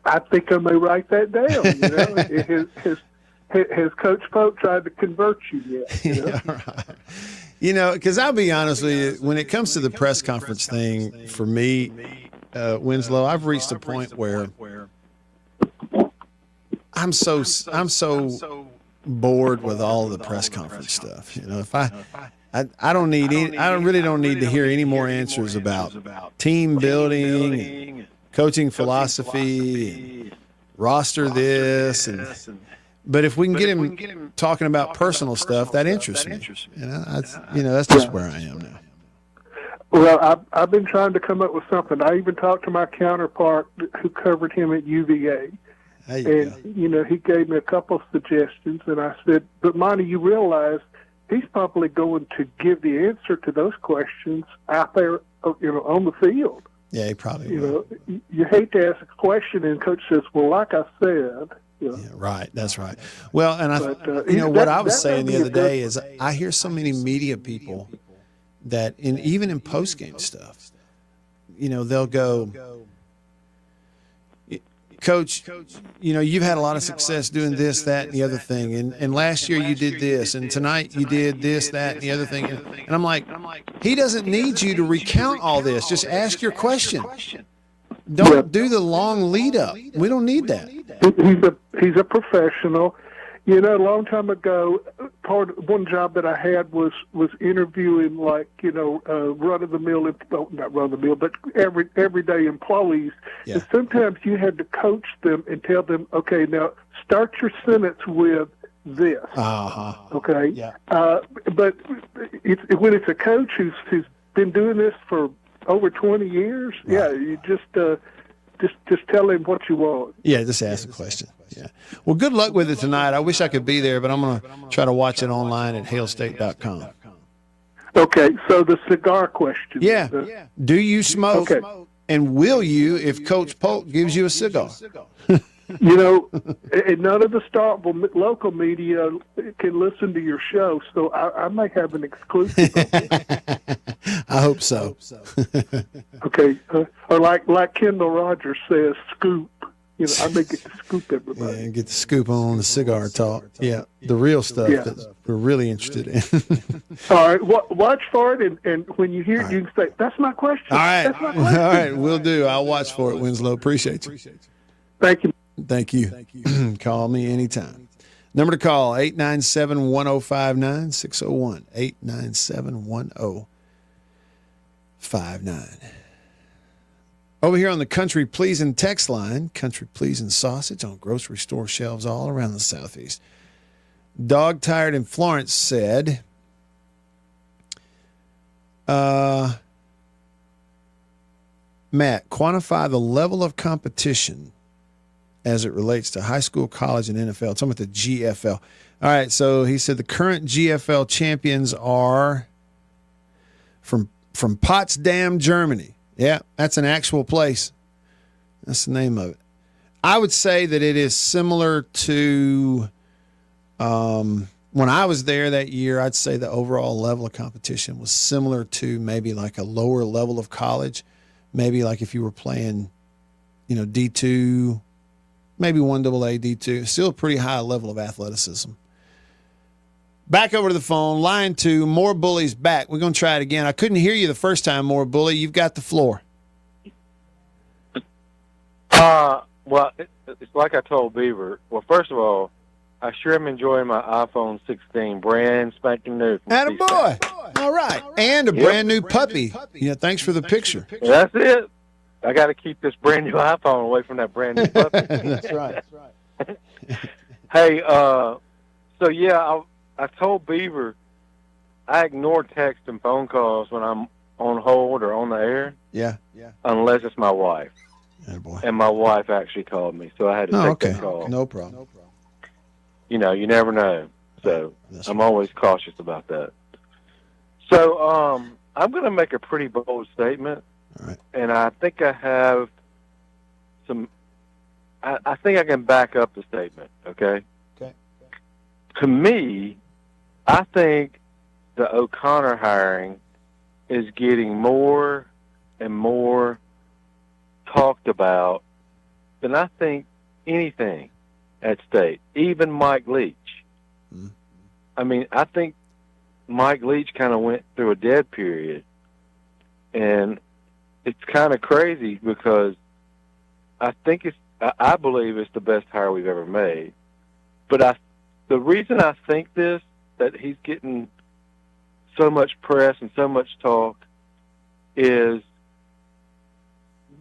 Speaker 17: I think I may write that down. Has Coach Polk tried to convert you yet?
Speaker 2: Yeah, right. Because I'll be honest with you, when it comes to the press conference thing, for me, Winslow, I've reached a point where I'm so bored with all the press conference stuff. If I don't need I really don't need to hear any more answers about team building, coaching philosophy, roster this, but if we can get him talking about personal stuff, that interests me. That's just where I am now.
Speaker 17: Well, I've been trying to come up with something. I even talked to my counterpart who covered him at UVA,
Speaker 2: There you
Speaker 17: And, he gave me a couple of suggestions, and I said, but Monty, you realize he's probably going to give the answer to those questions out there, on the field.
Speaker 2: Yeah, he probably will.
Speaker 17: You hate to ask a question, and coach says, well, like I said.
Speaker 2: Yeah, right. That's right. Well, and
Speaker 17: But,
Speaker 2: what I was saying the other day is I hear so many media people that even in post-game stuff, they'll go, Coach, you've had a lot of success doing this, that, and the other thing. And last year you did this, and tonight you did this, that, and the other thing. And I'm like, he doesn't need you to recount all this. Just ask your question. Don't do the long lead up. We don't need that.
Speaker 17: He's a professional. A long time ago, one job that I had was interviewing run of the mill, not run of the mill, but everyday employees.
Speaker 2: Yeah.
Speaker 17: And sometimes you had to coach them and tell them, okay, now start your sentence with this. Okay.
Speaker 2: Yeah.
Speaker 17: But when it's a coach who's been doing this for over 20 years, you just tell him what you want.
Speaker 2: Yeah, just ask a question. Yeah. Well, good luck with it tonight. I wish I could be there, but I'm going to try to watch it online at hailstate.com.
Speaker 17: Okay, so the cigar question.
Speaker 2: Yeah. Do you smoke?
Speaker 17: Okay.
Speaker 2: And will you if Coach Polk gives you a cigar?
Speaker 17: And none of the Starkville local media can listen to your show, so I may have an exclusive.
Speaker 2: I hope so.
Speaker 17: Okay, or like Kendall Rogers says, scoop. I may get to scoop everybody.
Speaker 2: Yeah, get the scoop on the cigar talk. Yeah, the real stuff that we're really interested in.
Speaker 17: All right, watch for it, and when you hear it, you can say, "That's my question."
Speaker 2: All right,
Speaker 17: That's my question.
Speaker 2: all right, we'll do. I'll watch for it, Winslow. Appreciate you.
Speaker 17: Thank you.
Speaker 2: Thank you. Call me anytime. Number to call, 897-1059, 601-897-1059. Over here on the Country Pleasin' text line, Country Pleasin' sausage on grocery store shelves all around the Southeast. Dog Tired in Florence said, Matt, quantify the level of competition as it relates to high school, college, and NFL. Talking about the GFL. All right, so he said the current GFL champions are from Potsdam, Germany. Yeah, that's an actual place. That's the name of it. I would say that it is similar to when I was there that year. I'd say the overall level of competition was similar to maybe like a lower level of college. Maybe like if you were playing, D2, maybe 1AA, D2. Still a pretty high level of athleticism. Back over to the phone, line 2, More Bully's back. We're going to try it again. I couldn't hear you the first time, More Bully. You've got the floor.
Speaker 18: Well, it's like I told Beaver. Well, first of all, I sure am enjoying my iPhone 16, brand spanking new.
Speaker 2: Attaboy. All right. And a brand new puppy. Yeah, thanks for the picture.
Speaker 18: That's it. I got to keep this brand new iPhone away from that brand new puppy.
Speaker 2: That's right.
Speaker 18: Hey, so yeah, I told Beaver I ignore text and phone calls when I'm on hold or on the air.
Speaker 2: Yeah.
Speaker 18: Unless it's my wife.
Speaker 2: Attaboy.
Speaker 18: And my wife actually called me, so I had to take that call.
Speaker 2: No problem.
Speaker 18: You never know. So I'm always cautious about that. So I'm going to make a pretty bold statement.
Speaker 2: All right.
Speaker 18: And I think I have some – I think I can back up the statement, okay?
Speaker 2: Okay.
Speaker 18: To me, I think the O'Connor hiring is getting more and more talked about than I think anything at State, even Mike Leach.
Speaker 2: Mm-hmm.
Speaker 18: I mean, I think Mike Leach kind of went through a dead period, and it's kind of crazy because I believe it's the best hire we've ever made. But the reason I think this, that he's getting so much press and so much talk, is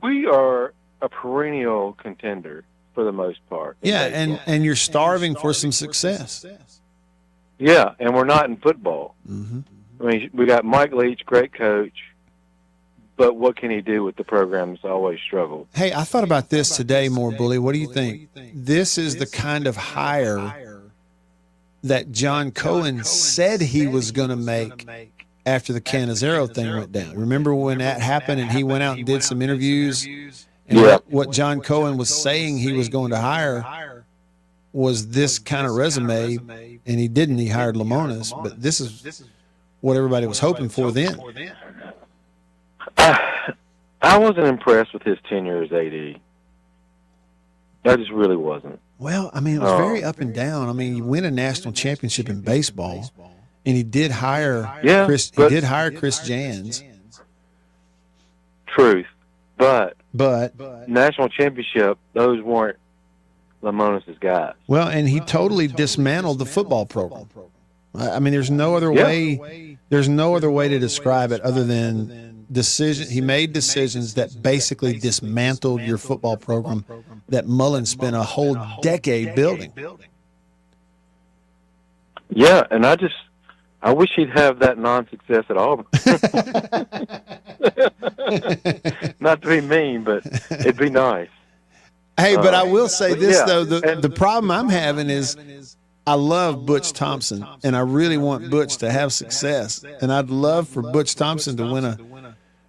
Speaker 18: we are a perennial contender for the most part.
Speaker 2: Yeah, and you're starving for some success.
Speaker 18: Yeah, and we're not in football.
Speaker 2: Mm-hmm.
Speaker 18: I mean, we got Mike Leach, great coach, but what can he do with the program that's always struggled?
Speaker 2: Hey, I thought about this today more, Bully. What do you think? This is the kind of hire that John Cohen said he was going to make after the Cannizzaro thing went down. Remember when that happened and he went out and did some interviews? And what John Cohen was saying he was going to hire was this kind of resume, and he didn't. He hired Lamonis, but this is what everybody was hoping for then.
Speaker 18: I wasn't impressed with his tenure as AD. I just really wasn't.
Speaker 2: Well, I mean, it was very up and down. I mean, he win a national championship in baseball, and he did hire Chris Jans.
Speaker 18: Truth, but national championship, those weren't Lamonis' guys.
Speaker 2: Well, and he totally dismantled the football program. I mean, there's no other way. There's no other way to describe it other than decision. He made decisions that basically dismantled your football program that Mullen spent a whole decade building.
Speaker 18: Yeah, and I wish he'd have that non-success at Auburn. Not to be mean, but it'd be nice.
Speaker 2: Hey, but I will say this, though. The problem I'm having is I love Butch Thompson, and I really want Butch to have success. And I'd love for Butch Thompson to win a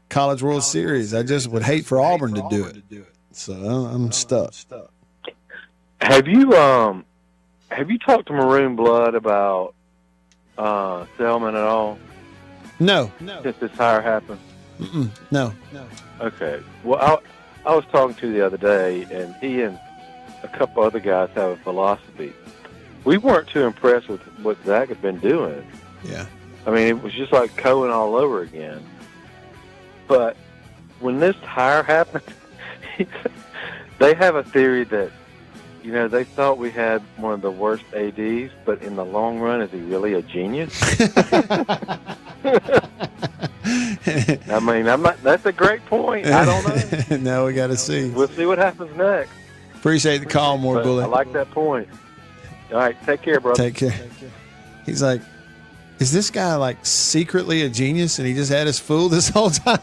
Speaker 2: College World Series. I just would hate for Auburn to do it. So I'm stuck.
Speaker 18: Have you talked to Maroon Blood about Selman at all?
Speaker 2: No.
Speaker 18: Since this hire happened?
Speaker 2: No.
Speaker 18: Okay. Well, I was talking to the other day, and he and a couple other guys have a philosophy. We weren't too impressed with what Zach had been doing.
Speaker 2: Yeah.
Speaker 18: I mean, it was just like Cohen all over again. But when this hire happened, they have a theory that, they thought we had one of the worst ADs, but in the long run, is he really a genius? I mean, that's a great point. I don't know.
Speaker 2: Now we got to see.
Speaker 18: We'll see what happens next.
Speaker 2: Appreciate the call, more Bully.
Speaker 18: I like that point. All right, take care, brother.
Speaker 2: Take care. He's like, is this guy like secretly a genius and he just had us fooled this whole time?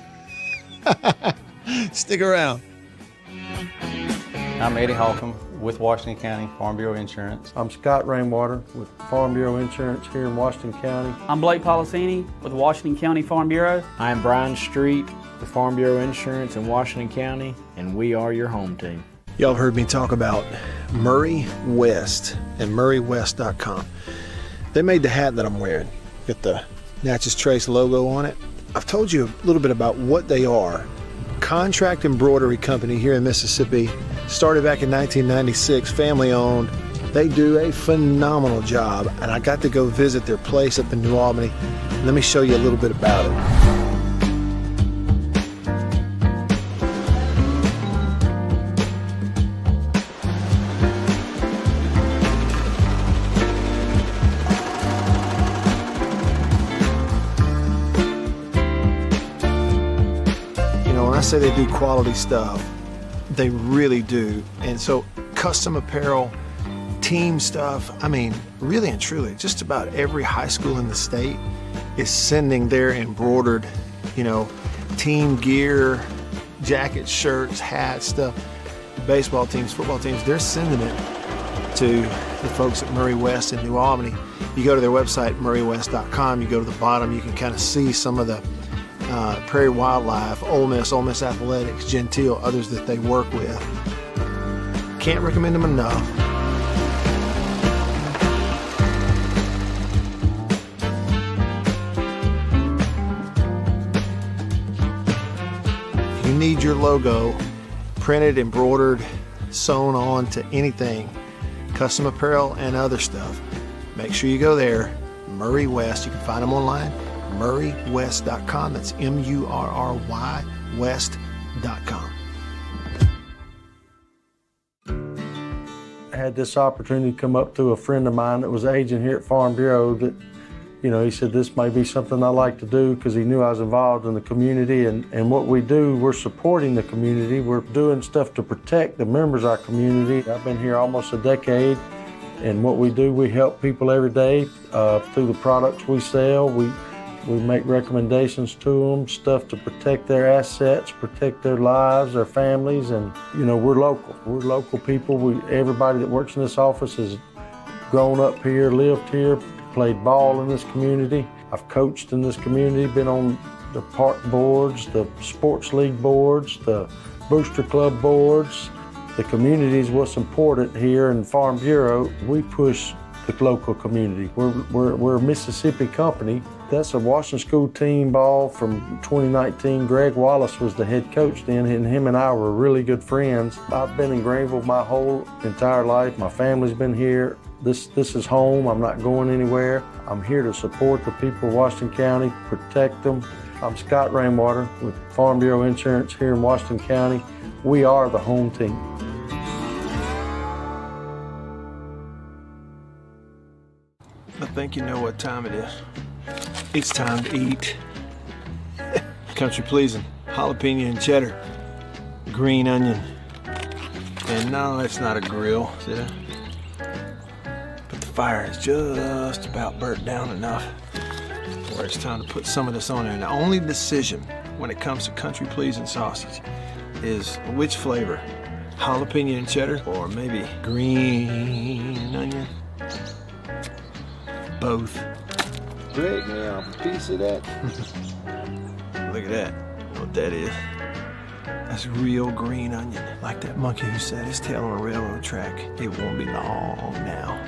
Speaker 2: Stick around.
Speaker 7: I'm Eddie Holcomb with Washington County Farm Bureau Insurance.
Speaker 8: I'm Scott Rainwater with Farm Bureau Insurance here in Washington County.
Speaker 9: I'm Blake Policini with Washington County Farm Bureau.
Speaker 10: I'm Brian Street with Farm Bureau Insurance in Washington County, and we are your home team.
Speaker 6: Y'all have heard me talk about Murray West and MurrayWest.com. They made the hat that I'm wearing. Got the Natchez Trace logo on it. I've told you a little bit about what they are. Contract embroidery company here in Mississippi. Started back in 1996, family owned. They do a phenomenal job, and I got to go visit their place up in New Albany. Let me show you a little bit about it. When I say they do quality stuff, they really do. And so custom apparel, team stuff, I mean, really and truly, just about every high school in the state is sending their embroidered, team gear, jackets, shirts, hats, stuff. Baseball teams, football teams, they're sending it to the folks at Murray West in New Albany. You go to their website, MurrayWest.com, you go to the bottom, you can kind of see some of the Prairie Wildlife, Ole Miss Athletics, Gentile, others that they work with. Can't recommend them enough. If you need your logo printed, embroidered, sewn on to anything, custom apparel and other stuff, make sure you go there. Murray West, you can find them online. MurrayWest.com. That's MURRY West.com.
Speaker 8: I had this opportunity come up through a friend of mine that was agent here at Farm Bureau that, he said this may be something I like to do because he knew I was involved in the community. And what we do, we're supporting the community. We're doing stuff to protect the members of our community. I've been here almost a decade. And what we do, we help people every day through the products we sell. We We make recommendations to them, stuff to protect their assets, protect their lives, their families, and we're local. We're local people. Everybody that works in this office has grown up here, lived here, played ball in this community. I've coached in this community, been on the park boards, the sports league boards, the booster club boards. The community is what's important here in Farm Bureau. We push the local community. We're a Mississippi company. That's a Washington School team ball from 2019. Greg Wallace was the head coach then, and him and I were really good friends. I've been in Greenville my whole entire life. My family's been here. This is home. I'm not going anywhere. I'm here to support the people of Washington County, protect them. I'm Scott Rainwater with Farm Bureau Insurance here in Washington County. We are the home team.
Speaker 6: I think you know what time it is. It's time to eat. Country pleasing, jalapeno and cheddar, green onion. And no, it's not a grill, see that? But the fire is just about burnt down enough where it's time to put some of this on there. And the only decision when it comes to country pleasing sausage is which flavor, jalapeno and cheddar or maybe green onion. Both. Break me off a piece of that. Look at that. You know what that is? That's real green onion. Like that monkey who set his tail on a railroad track. It won't be long now.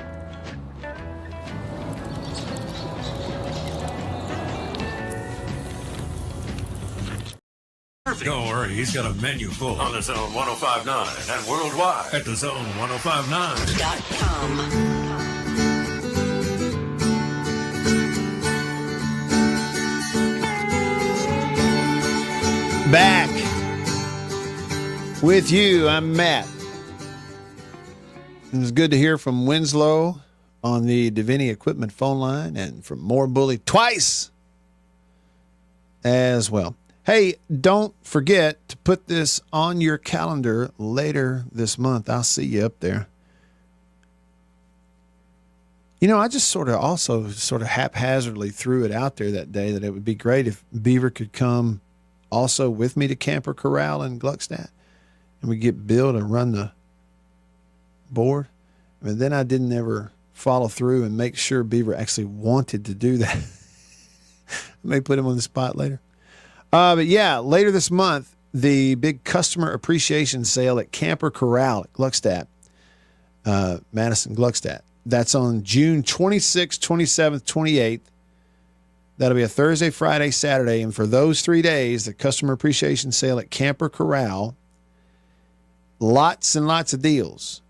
Speaker 1: Don't worry, he's got a menu full on the Zone 1059 and worldwide at thezone1059.com.
Speaker 2: Back with you. I'm Matt. It was good to hear from Winslow on the Davini Equipment phone line and from Moore Bully twice as well. Hey, don't forget to put this on your calendar later this month. I'll see you up there. I just sort of haphazardly threw it out there that day that it would be great if Beaver could come also with me to Camper Corral in Gluckstadt, and we get Bill to run the board. But then I didn't ever follow through and make sure Beaver actually wanted to do that. I may put him on the spot later. But yeah, later this month, the big customer appreciation sale at Camper Corral at Gluckstadt, Madison Gluckstadt. That's on June 26th, 27th, 28th. That'll be a Thursday, Friday, Saturday. And for those 3 days, the customer appreciation sale at Camper Corral, lots and lots of deals.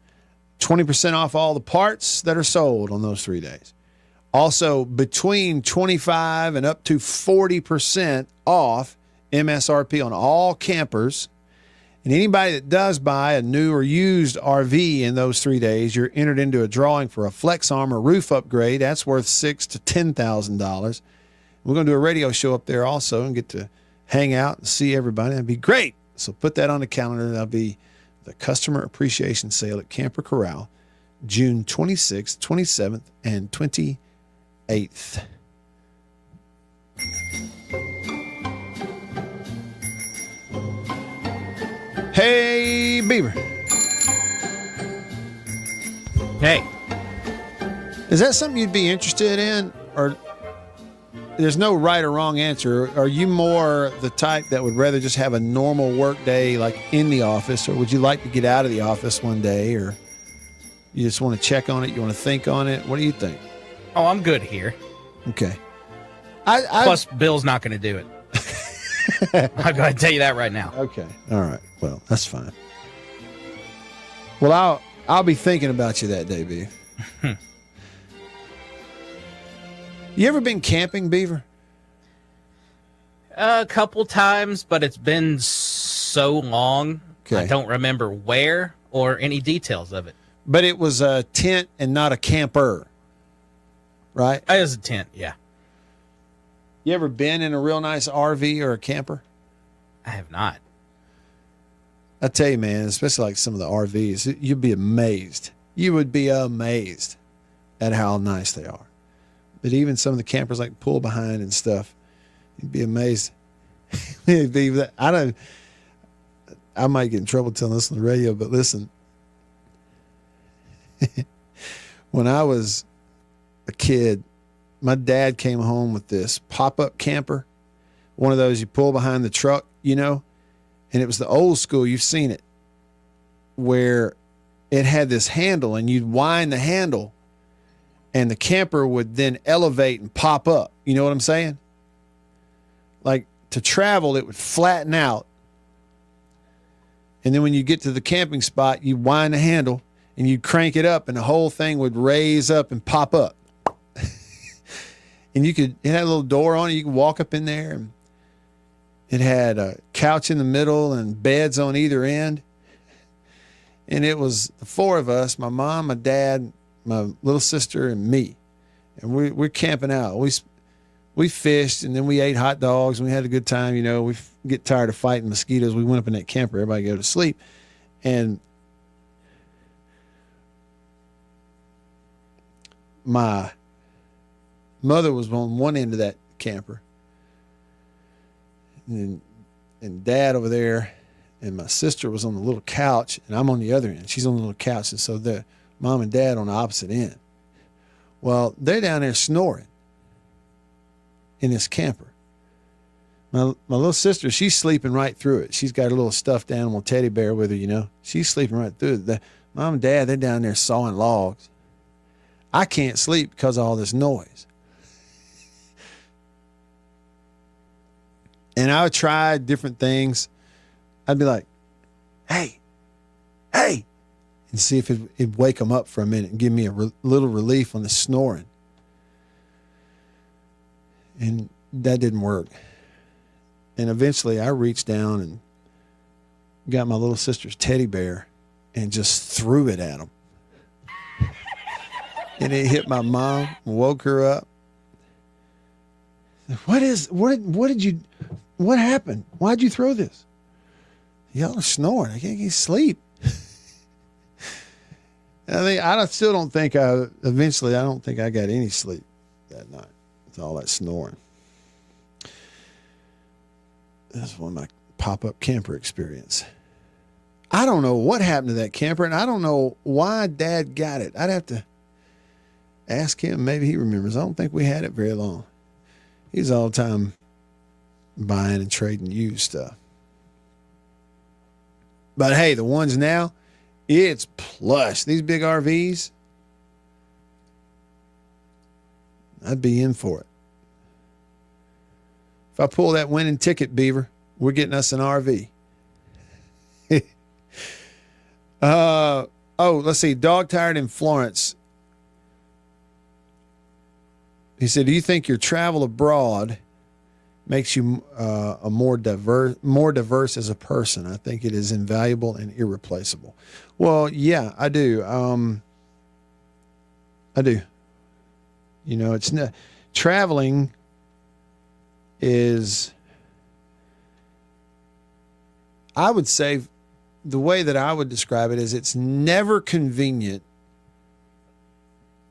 Speaker 2: 20% off all the parts that are sold on those 3 days. Also, between 25 and up to 40% off MSRP on all campers. And anybody that does buy a new or used RV in those 3 days, you're entered into a drawing for a Flex Armor roof upgrade. That's worth $6,000 to $10,000. We're going to do a radio show up there also and get to hang out and see everybody. That'd be great. So put that on the calendar. That'll be the Customer Appreciation Sale at Camper Corral, June 26th, 27th, and 28th. Hey, Beaver.
Speaker 3: Hey.
Speaker 2: Is that something you'd be interested in? Or there's no right or wrong answer. Are you more the type that would rather just have a normal work day like in the office, or would you like to get out of the office one day, or you just want to check on it, you want to think on it? What do you think?
Speaker 3: Oh, I'm good here.
Speaker 2: Okay.
Speaker 3: Plus, Bill's not going to do it. I'll go ahead and tell you that right now.
Speaker 2: Okay. All right. Well, that's fine. Well, I'll be thinking about you that day, Beaver. You ever been camping, Beaver?
Speaker 3: A couple times, but it's been so long. Okay. I don't remember where or any details of it.
Speaker 2: But it was a tent and not a camper, right?
Speaker 3: It was a tent, yeah.
Speaker 2: You ever been in a real nice RV or a camper?
Speaker 3: I have not.
Speaker 2: I tell you, man, especially like some of the RVs, you'd be amazed. You would be amazed at how nice they are. But even some of the campers like pull behind and stuff, You'd be amazed. I might get in trouble telling this on the radio, but listen. When I was a kid, my dad came home with this pop-up camper, one of those you pull behind the truck, and it was the old school, you've seen it, where it had this handle and you'd wind the handle and the camper would then elevate and pop up. You know what I'm saying? Like to travel, it would flatten out. And then when you get to the camping spot, you wind the handle and you'd crank it up and the whole thing would raise up and pop up. And it had a little door on it. You could walk up in there. And it had a couch in the middle and beds on either end. And it was the four of us, my mom, my dad, my little sister, and me. And we're camping out. We fished, and then we ate hot dogs, and we had a good time. We get tired of fighting mosquitoes. We went up in that camper. Everybody go to sleep. And my mother was on one end of that camper. And Dad over there, and my sister was on the little couch, and I'm on the other end. She's on the little couch, and so the Mom and Dad on the opposite end. Well, they're down there snoring in this camper. My little sister, she's sleeping right through it. She's got a little stuffed animal teddy bear with her, She's sleeping right through it. The Mom and Dad, they're down there sawing logs. I can't sleep because of all this noise. And I would try different things. I'd be like, hey, and see if it'd wake them up for a minute and give me a little relief on the snoring. And that didn't work. And eventually I reached down and got my little sister's teddy bear and just threw it at him. And it hit my mom, woke her up. What happened? Why'd you throw this? Y'all are snoring. I can't get sleep. I still don't think I don't think I got any sleep that night. It's all that snoring. That's one of my pop-up camper experience. I don't know what happened to that camper, and I don't know why Dad got it. I'd have to ask him. Maybe he remembers. I don't think we had it very long. He's all the time buying and trading used stuff. But hey, the ones now, it's plush. These big RVs, I'd be in for it. If I pull that winning ticket, Beaver, we're getting us an RV. Let's see. Dog Tired in Florence. He said, do you think your travel abroad makes you a more diverse as a person? I think it is invaluable and irreplaceable. Well, yeah, I do. I do. It's not traveling is, I would say, the way that I would describe it is it's never convenient.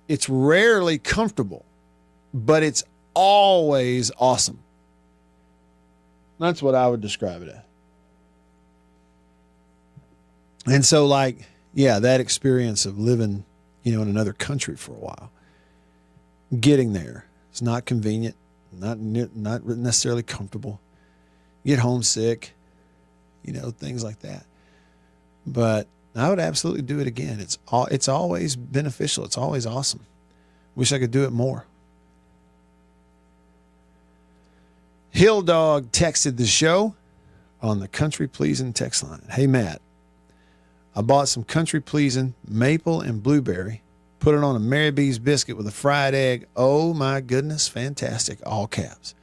Speaker 2: It's rarely comfortable, but it's always awesome. That's what I would describe it as. And so, that experience of living, in another country for a while, getting there, it's not convenient, not necessarily comfortable. You get homesick, things like that. But I would absolutely do it again. It's always beneficial. It's always awesome. Wish I could do it more. Hill Dog texted the show on the Country Pleasing text line. Hey, Matt, I bought some Country Pleasing maple and blueberry, put it on a Mary B's biscuit with a fried egg. Oh, my goodness, fantastic. All caps.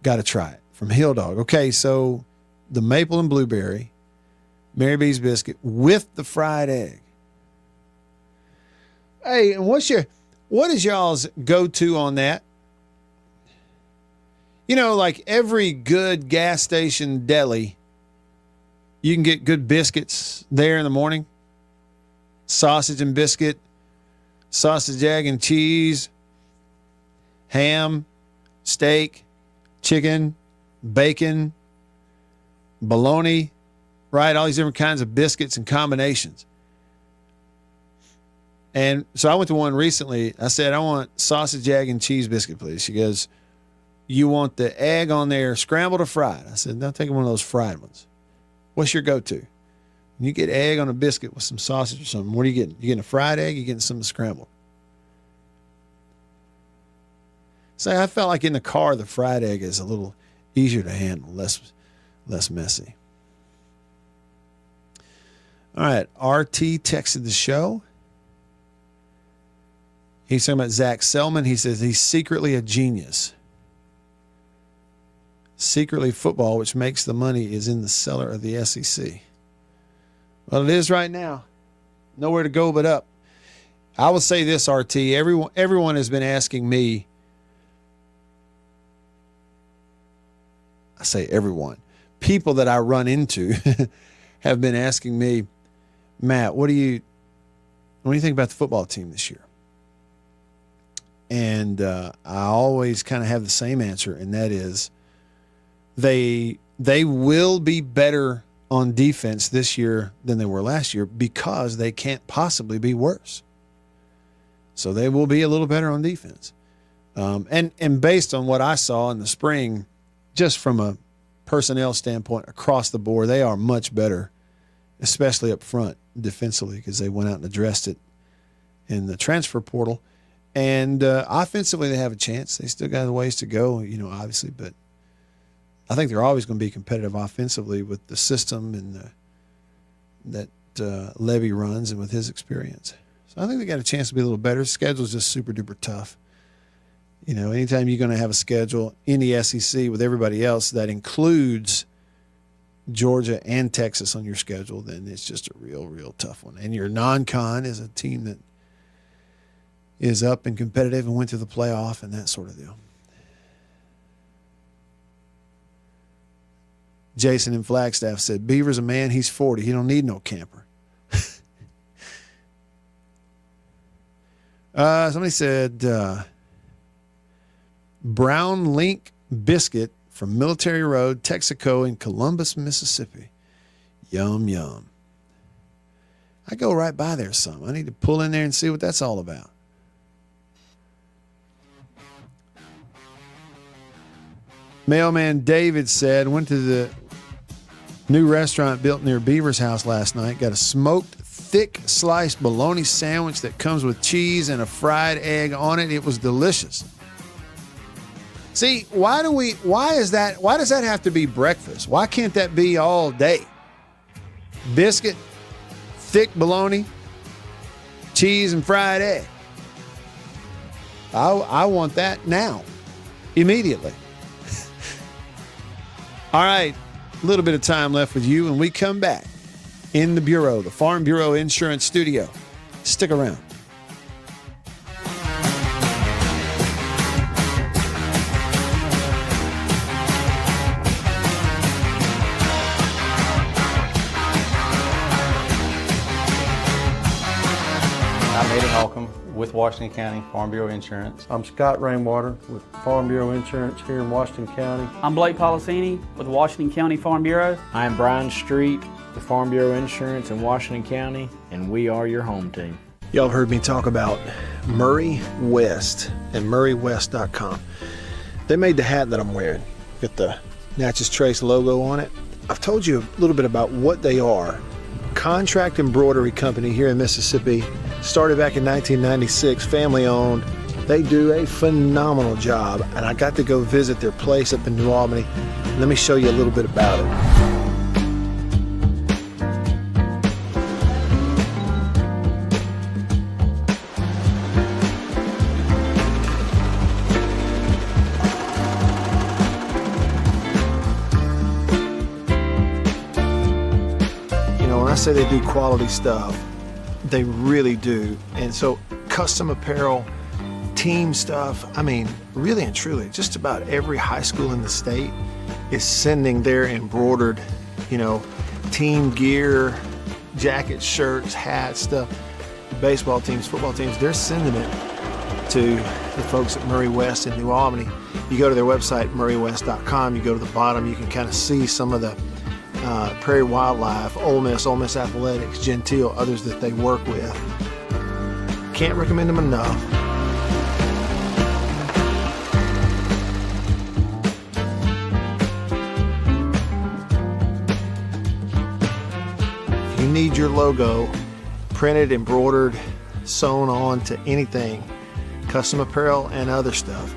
Speaker 2: Got to try it. From Hill Dog. Okay, so the maple and blueberry, Mary B's biscuit with the fried egg. Hey, and what is y'all's go-to on that? Like every good gas station deli, you can get good biscuits there in the morning. Sausage and biscuit, sausage, egg, and cheese, ham, steak, chicken, bacon, bologna, right? All these different kinds of biscuits and combinations. And so I went to one recently. I said, I want sausage, egg, and cheese biscuit, please. She goes, you want the egg on there scrambled or fried? I said, no, take one of those fried ones. What's your go-to? You get egg on a biscuit with some sausage or something. What are you getting? You getting a fried egg? You getting something scrambled? So I felt like in the car, the fried egg is a little easier to handle, less messy. All right, RT texted the show. He's talking about Zach Selman. He says he's secretly a genius. Secretly football, which makes the money, is in the cellar of the SEC. Well, it is right now. Nowhere to go but up. I will say this, RT. Everyone has been asking me. I say everyone. People that I run into have been asking me, Matt, what do you think about the football team this year? And I always kind of have the same answer, and that is they will be better on defense this year than they were last year because they can't possibly be worse. So they will be a little better on defense. And based on what I saw in the spring, just from a personnel standpoint across the board, they are much better, especially up front defensively, because they went out and addressed it in the transfer portal. And offensively, they have a chance. They still got a ways to go, obviously, but I think they're always going to be competitive offensively with the system and that Levy runs and with his experience. So I think they got a chance to be a little better. The schedule's just super duper tough. Anytime you're going to have a schedule in the SEC with everybody else that includes Georgia and Texas on your schedule, then it's just a real, real tough one. And your non-con is a team that is up and competitive and went to the playoff and that sort of deal. Jason in Flagstaff said, Beaver's a man, he's 40. He don't need no camper. Somebody said Brown Link Biscuit from Military Road, Texaco in Columbus, Mississippi. Yum, yum. I go right by there some. I need to pull in there and see what that's all about. Mailman David said, went to the new restaurant built near Beaver's house last night. Got a smoked, thick sliced bologna sandwich that comes with cheese and a fried egg on it. It was delicious. See, why does that have to be breakfast? Why can't that be all day? Biscuit, thick bologna, cheese, and fried egg. I want that now, immediately. All right, a little bit of time left with you, and we come back in the Bureau, the Farm Bureau Insurance Studio. Stick around.
Speaker 7: With Washington County Farm Bureau Insurance.
Speaker 8: I'm Scott Rainwater with Farm Bureau Insurance here in Washington County.
Speaker 9: I'm Blake Policini with Washington County Farm Bureau.
Speaker 10: I am Brian Street with Farm Bureau Insurance in Washington County, and we are your home team.
Speaker 6: Y'all have heard me talk about Murray West and MurrayWest.com. They made the hat that I'm wearing with the Natchez Trace logo on it. I've told you a little bit about what they are. Contract embroidery company here in Mississippi, started back in 1996, family owned. They do a phenomenal job, and I got to go visit their place up in New Albany. Let me show you a little bit about it. When I say they do quality stuff, they really do. And so custom apparel, team stuff, really and truly, just about every high school in the state is sending their embroidered, team gear, jackets, shirts, hats, stuff. Baseball teams, football teams, they're sending it to the folks at Murray West in New Albany. You go to their website, murraywest.com. You go to the bottom, you can kind of see some of the Prairie Wildlife, Ole Miss Athletics, Gentile, others that they work with. Can't recommend them enough. If you need your logo printed, embroidered, sewn on to anything, custom apparel and other stuff,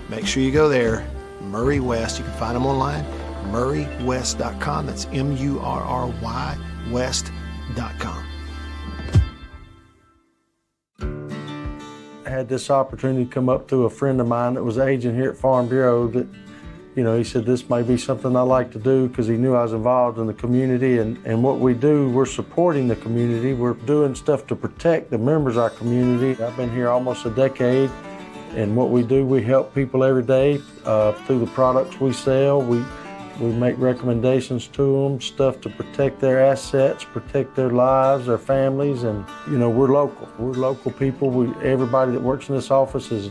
Speaker 6: make sure you go there. Murray West. You can find them online. murraywest.com. That's MURRY West.com.
Speaker 8: I had this opportunity come up through a friend of mine that was agent here at Farm Bureau that, you know, he said this may be something I like to do because he knew I was involved in the community. And what we do, we're supporting the community. We're doing stuff to protect the members of our community. I've been here almost a decade. And what we do, we help people every day through the products we sell. We make recommendations to them, stuff to protect their assets, protect their lives, their families, and you know, we're local. We're local people. Everybody that works in this office has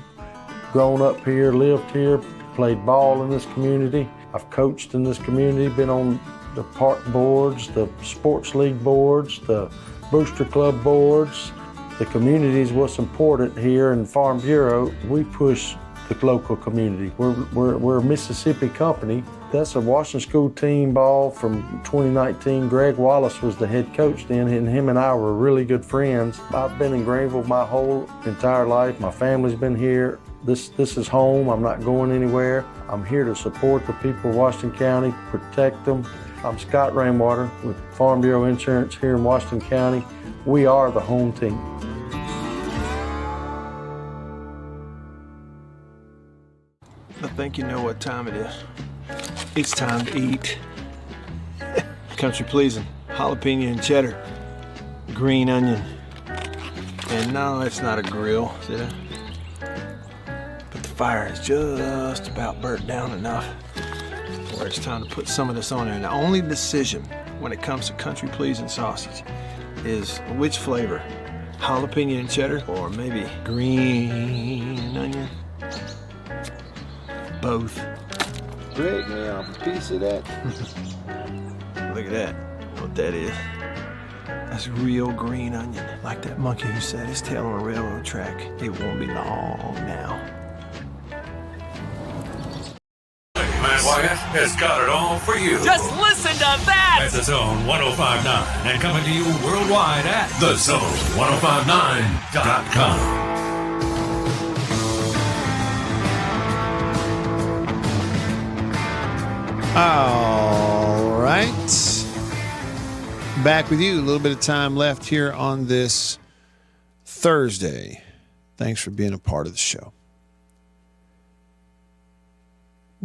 Speaker 8: grown up here, lived here, played ball in this community. I've coached in this community, been on the park boards, the sports league boards, the booster club boards. The community is what's important here in Farm Bureau. We push the local community. We're a Mississippi company. That's a Washington School team ball from 2019. Greg Wallace was the head coach then, and him and I were really good friends. I've been in Greenville my whole entire life. My family's been here. This is home. I'm not going anywhere. I'm here to support the people of Washington County, protect them. I'm Scott Rainwater with Farm Bureau Insurance here in Washington County. We are the home team.
Speaker 6: I think you know what time it is. It's time to eat. Country pleasing, jalapeno and cheddar, green onion. And no, it's not a grill, see that? But the fire is just about burnt down enough where it's time to put some of this on there. And the only decision when it comes to country pleasing sausage is which flavor, jalapeno and cheddar or maybe green onion. Both. Break me off a piece of that. Look at that. What that is. That's real green onion. Like that monkey who set his tail on a railroad track. It won't be long now.
Speaker 1: Matt Wyatt has got it all for you.
Speaker 16: Just listen to that!
Speaker 1: At The Zone 105.9 and coming to you worldwide at TheZone1059.com.
Speaker 2: All right. Back with you. A little bit of time left here on this Thursday. Thanks for being a part of the show.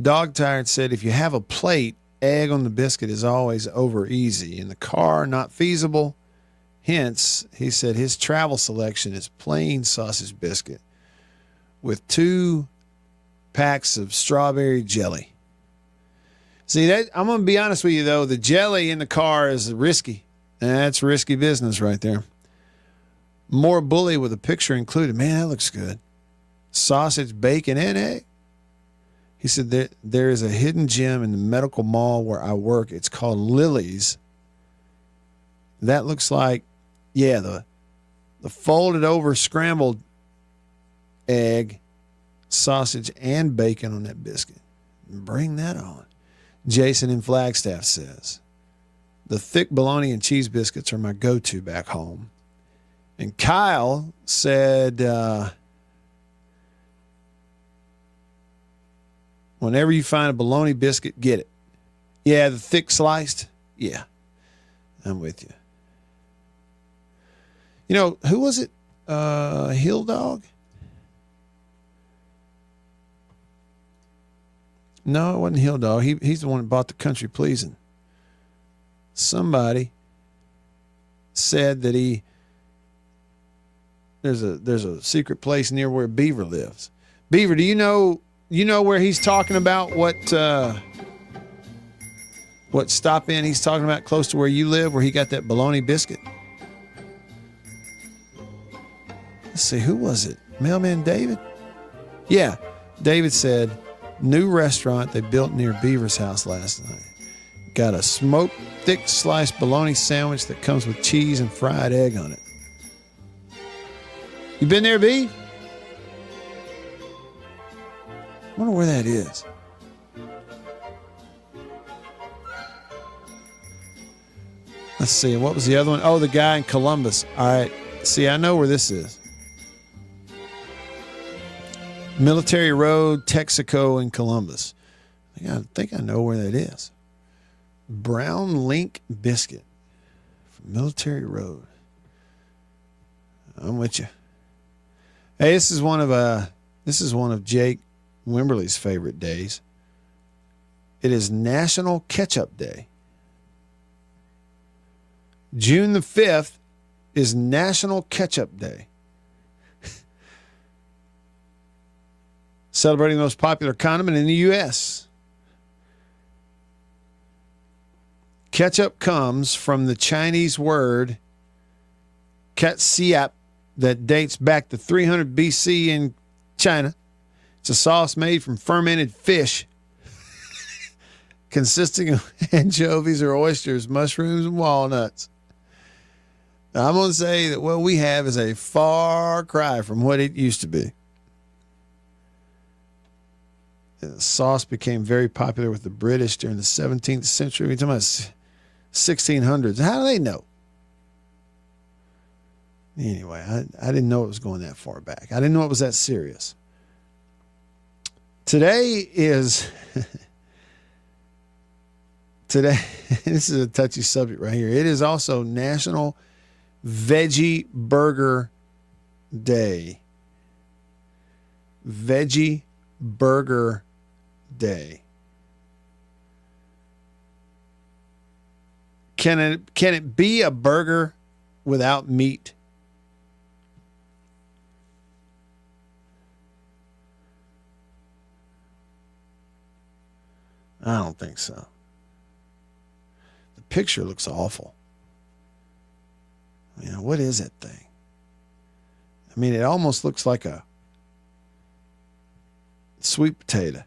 Speaker 2: Dog Tired said, if you have a plate, egg on the biscuit is always over easy. In the car, not feasible. Hence, he said his travel selection is plain sausage biscuit with 2 packs of strawberry jelly. See, that I'm going to be honest with you, though. The jelly in the car is risky. That's risky business right there. More bully with a picture included. Man, that looks good. Sausage, bacon, and egg. He said there is a hidden gem in the medical mall where I work. It's called Lily's. That looks like, yeah, the folded over scrambled egg, sausage, and bacon on that biscuit. Bring that on. Jason in Flagstaff says, the thick bologna and cheese biscuits are my go-to back home. And Kyle said, whenever you find a bologna biscuit, get it. Yeah, the thick sliced. Yeah, I'm with you. You know, who was it? Hill Dog? No, it wasn't Hill Dog. He's the one that bought the Country Pleasing. Somebody said that there's a secret place near where Beaver lives. Beaver, do you know where he's talking about? What stop in he's talking about close to where you live, where he got that bologna biscuit? Let's see, who was it? Mailman David? Yeah. David said, new restaurant they built near Beaver's house last night. Got a smoked thick sliced bologna sandwich that comes with cheese and fried egg on it. You been there, B? I wonder where that is. Let's see. What was the other one? Oh, the guy in Columbus. All right. See, I know where this is. Military Road, Texaco in Columbus. I think I know where that is. Brown Link Biscuit from Military Road. I'm with you. Hey, this is one of Jake Wimberly's favorite days. It is National Ketchup Day. June the 5th is National Ketchup Day. Celebrating the most popular condiment in the U.S. Ketchup comes from the Chinese word katsiap that dates back to 300 BC in China. It's a sauce made from fermented fish consisting of anchovies or oysters, mushrooms, and walnuts. Now, I'm going to say that what we have is a far cry from what it used to be. The sauce became very popular with the British during the 17th century. We're talking about 1600s. How do they know? Anyway, I didn't know it was going that far back. I didn't know it was that serious. Today, this is a touchy subject right here. It is also National Veggie Burger Day. Veggie Burger Day. Can it be a burger without meat? I don't think so. The picture looks awful. You know, what is that thing? I mean, it almost looks like a sweet potato.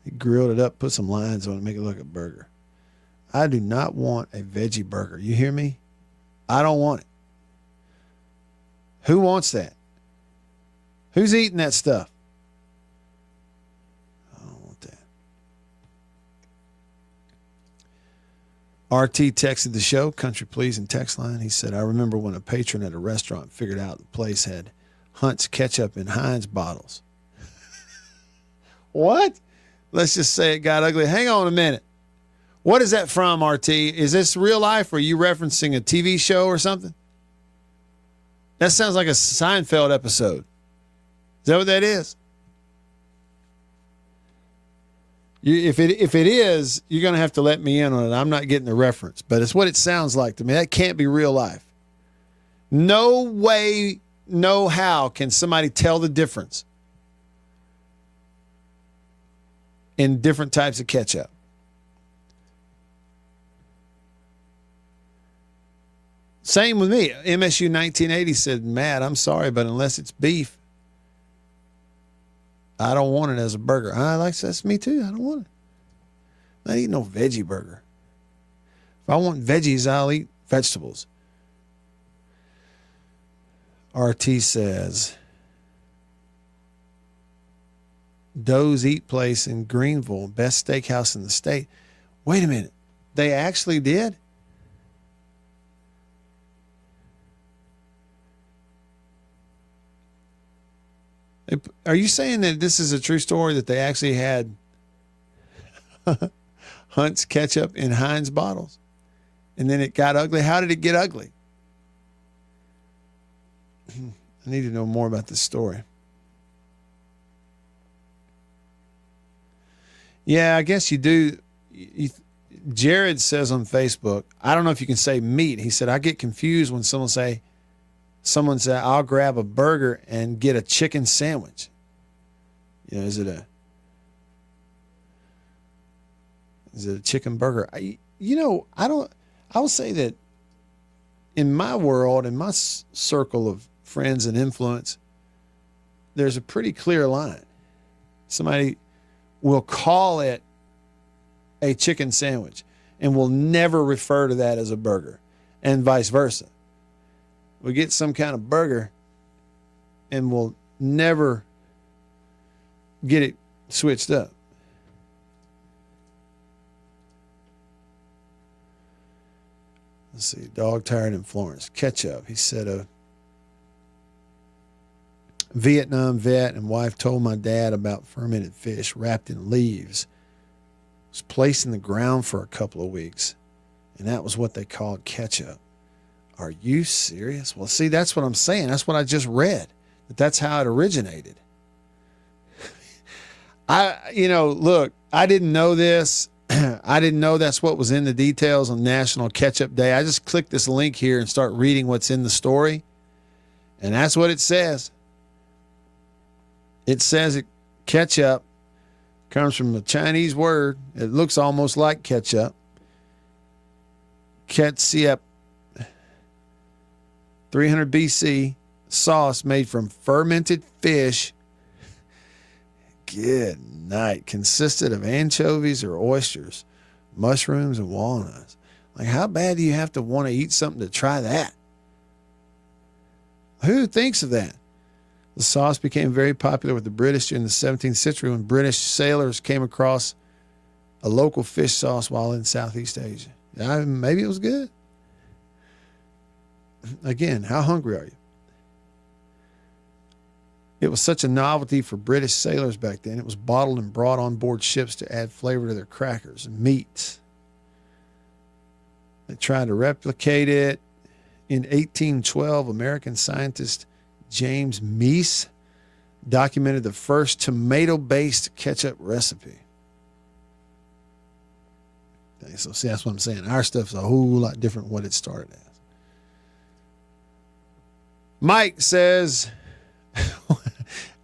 Speaker 2: He grilled it up, put some lines on it, make it look like a burger. I do not want a veggie burger. You hear me? I don't want it. Who wants that? Who's eating that stuff? I don't want that. RT texted the show, Country Please and text line. He said, I remember when a patron at a restaurant figured out the place had Hunt's ketchup in Heinz bottles. What? Let's just say it got ugly. Hang on a minute. What is that from, RT? Is this real life or are you referencing a TV show or something? That sounds like a Seinfeld episode. Is that what that is? If it is, you're going to have to let me in on it. I'm not getting the reference, but it's what it sounds like to me. That can't be real life. No way, no how can somebody tell the difference in different types of ketchup. Same with me. MSU 1980 said, Matt, I'm sorry, but unless it's beef, I don't want it as a burger. That's me too. I don't want it. I'm not eating no veggie burger. If I want veggies, I'll eat vegetables. RT says, Doe's Eat Place in Greenville, best steakhouse in the state. Wait a minute. They actually did? Are you saying that this is a true story that they actually had Hunt's ketchup in Heinz bottles and then it got ugly? How did it get ugly? I need to know more about this story. Yeah, I guess you do. Jared says on Facebook, I don't know if you can say meat. He said, I get confused when someone say, I'll grab a burger and get a chicken sandwich. You know, is it a chicken burger? I will say that in my world, in my circle of friends and influence, there's a pretty clear line. Somebody will call it a chicken sandwich and will never refer to that as a burger, and vice versa. We get some kind of burger and we'll never get it switched up. Let's see, dog tired in Florence. Ketchup. He said a Vietnam vet and wife told my dad about fermented fish wrapped in leaves. It was placed in the ground for a couple of weeks, and that was what they called ketchup. Are you serious? Well, see, that's what I'm saying. That's what I just read. That's how it originated. Look, I didn't know this. I didn't know that's what was in the details on National Ketchup Day. I just clicked this link here and start reading what's in the story. And that's what it says. It says ketchup comes from a Chinese word. It looks almost like ketchup. Ketchup, 300 BC, sauce made from fermented fish. Good night. Consisted of anchovies or oysters, mushrooms, and walnuts. Like, how bad do you have to want to eat something to try that? Who thinks of that? The sauce became very popular with the British during the 17th century when British sailors came across a local fish sauce while in Southeast Asia. Maybe it was good. Again, how hungry are you? It was such a novelty for British sailors back then. It was bottled and brought on board ships to add flavor to their crackers and meats. They tried to replicate it. In 1812, American scientist James Meese documented the first tomato-based ketchup recipe. Okay, so see, that's what I'm saying. Our stuff's a whole lot different than what it started as. Mike says,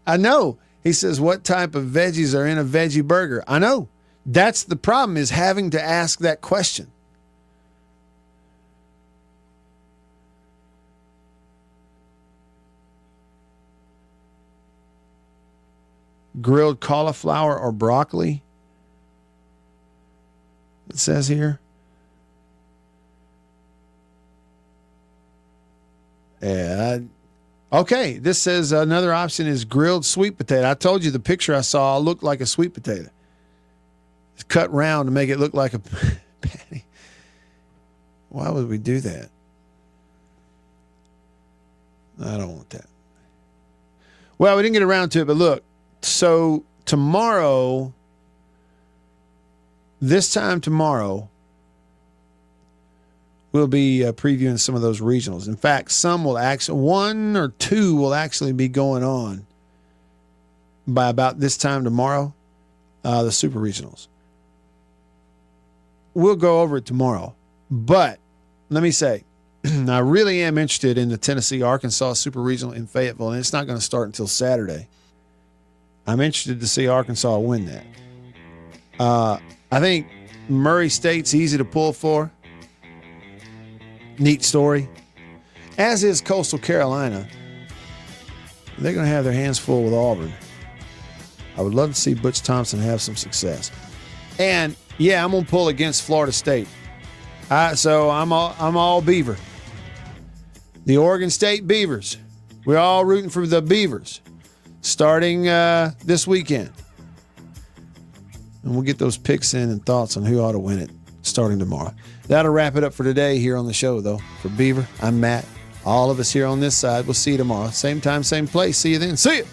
Speaker 2: I know. He says, what type of veggies are in a veggie burger? I know. That's the problem, is having to ask that question. Grilled cauliflower or broccoli, it says here. Yeah. Okay, this says another option is grilled sweet potato. I told you the picture I saw looked like a sweet potato. It's cut round to make it look like a patty. Why would we do that? I don't want that. Well, we didn't get around to it, but look. So tomorrow, this time tomorrow, we'll be previewing some of those regionals. In fact, one or two will actually be going on by about this time tomorrow, the super regionals. We'll go over it tomorrow. But let me say, I really am interested in the Tennessee-Arkansas super regional in Fayetteville, and it's not going to start until Saturday. I'm interested to see Arkansas win that. I think Murray State's easy to pull for. Neat story. As is Coastal Carolina. They're going to have their hands full with Auburn. I would love to see Butch Thompson have some success. And, yeah, I'm going to pull against Florida State. So I'm all Beaver. The Oregon State Beavers. We're all rooting for the Beavers starting this weekend. And we'll get those picks in and thoughts on who ought to win it starting tomorrow. That'll wrap it up for today here on the show, though. For Beaver, I'm Matt. All of us here on this side. We'll see you tomorrow. Same time, same place. See you then. See you.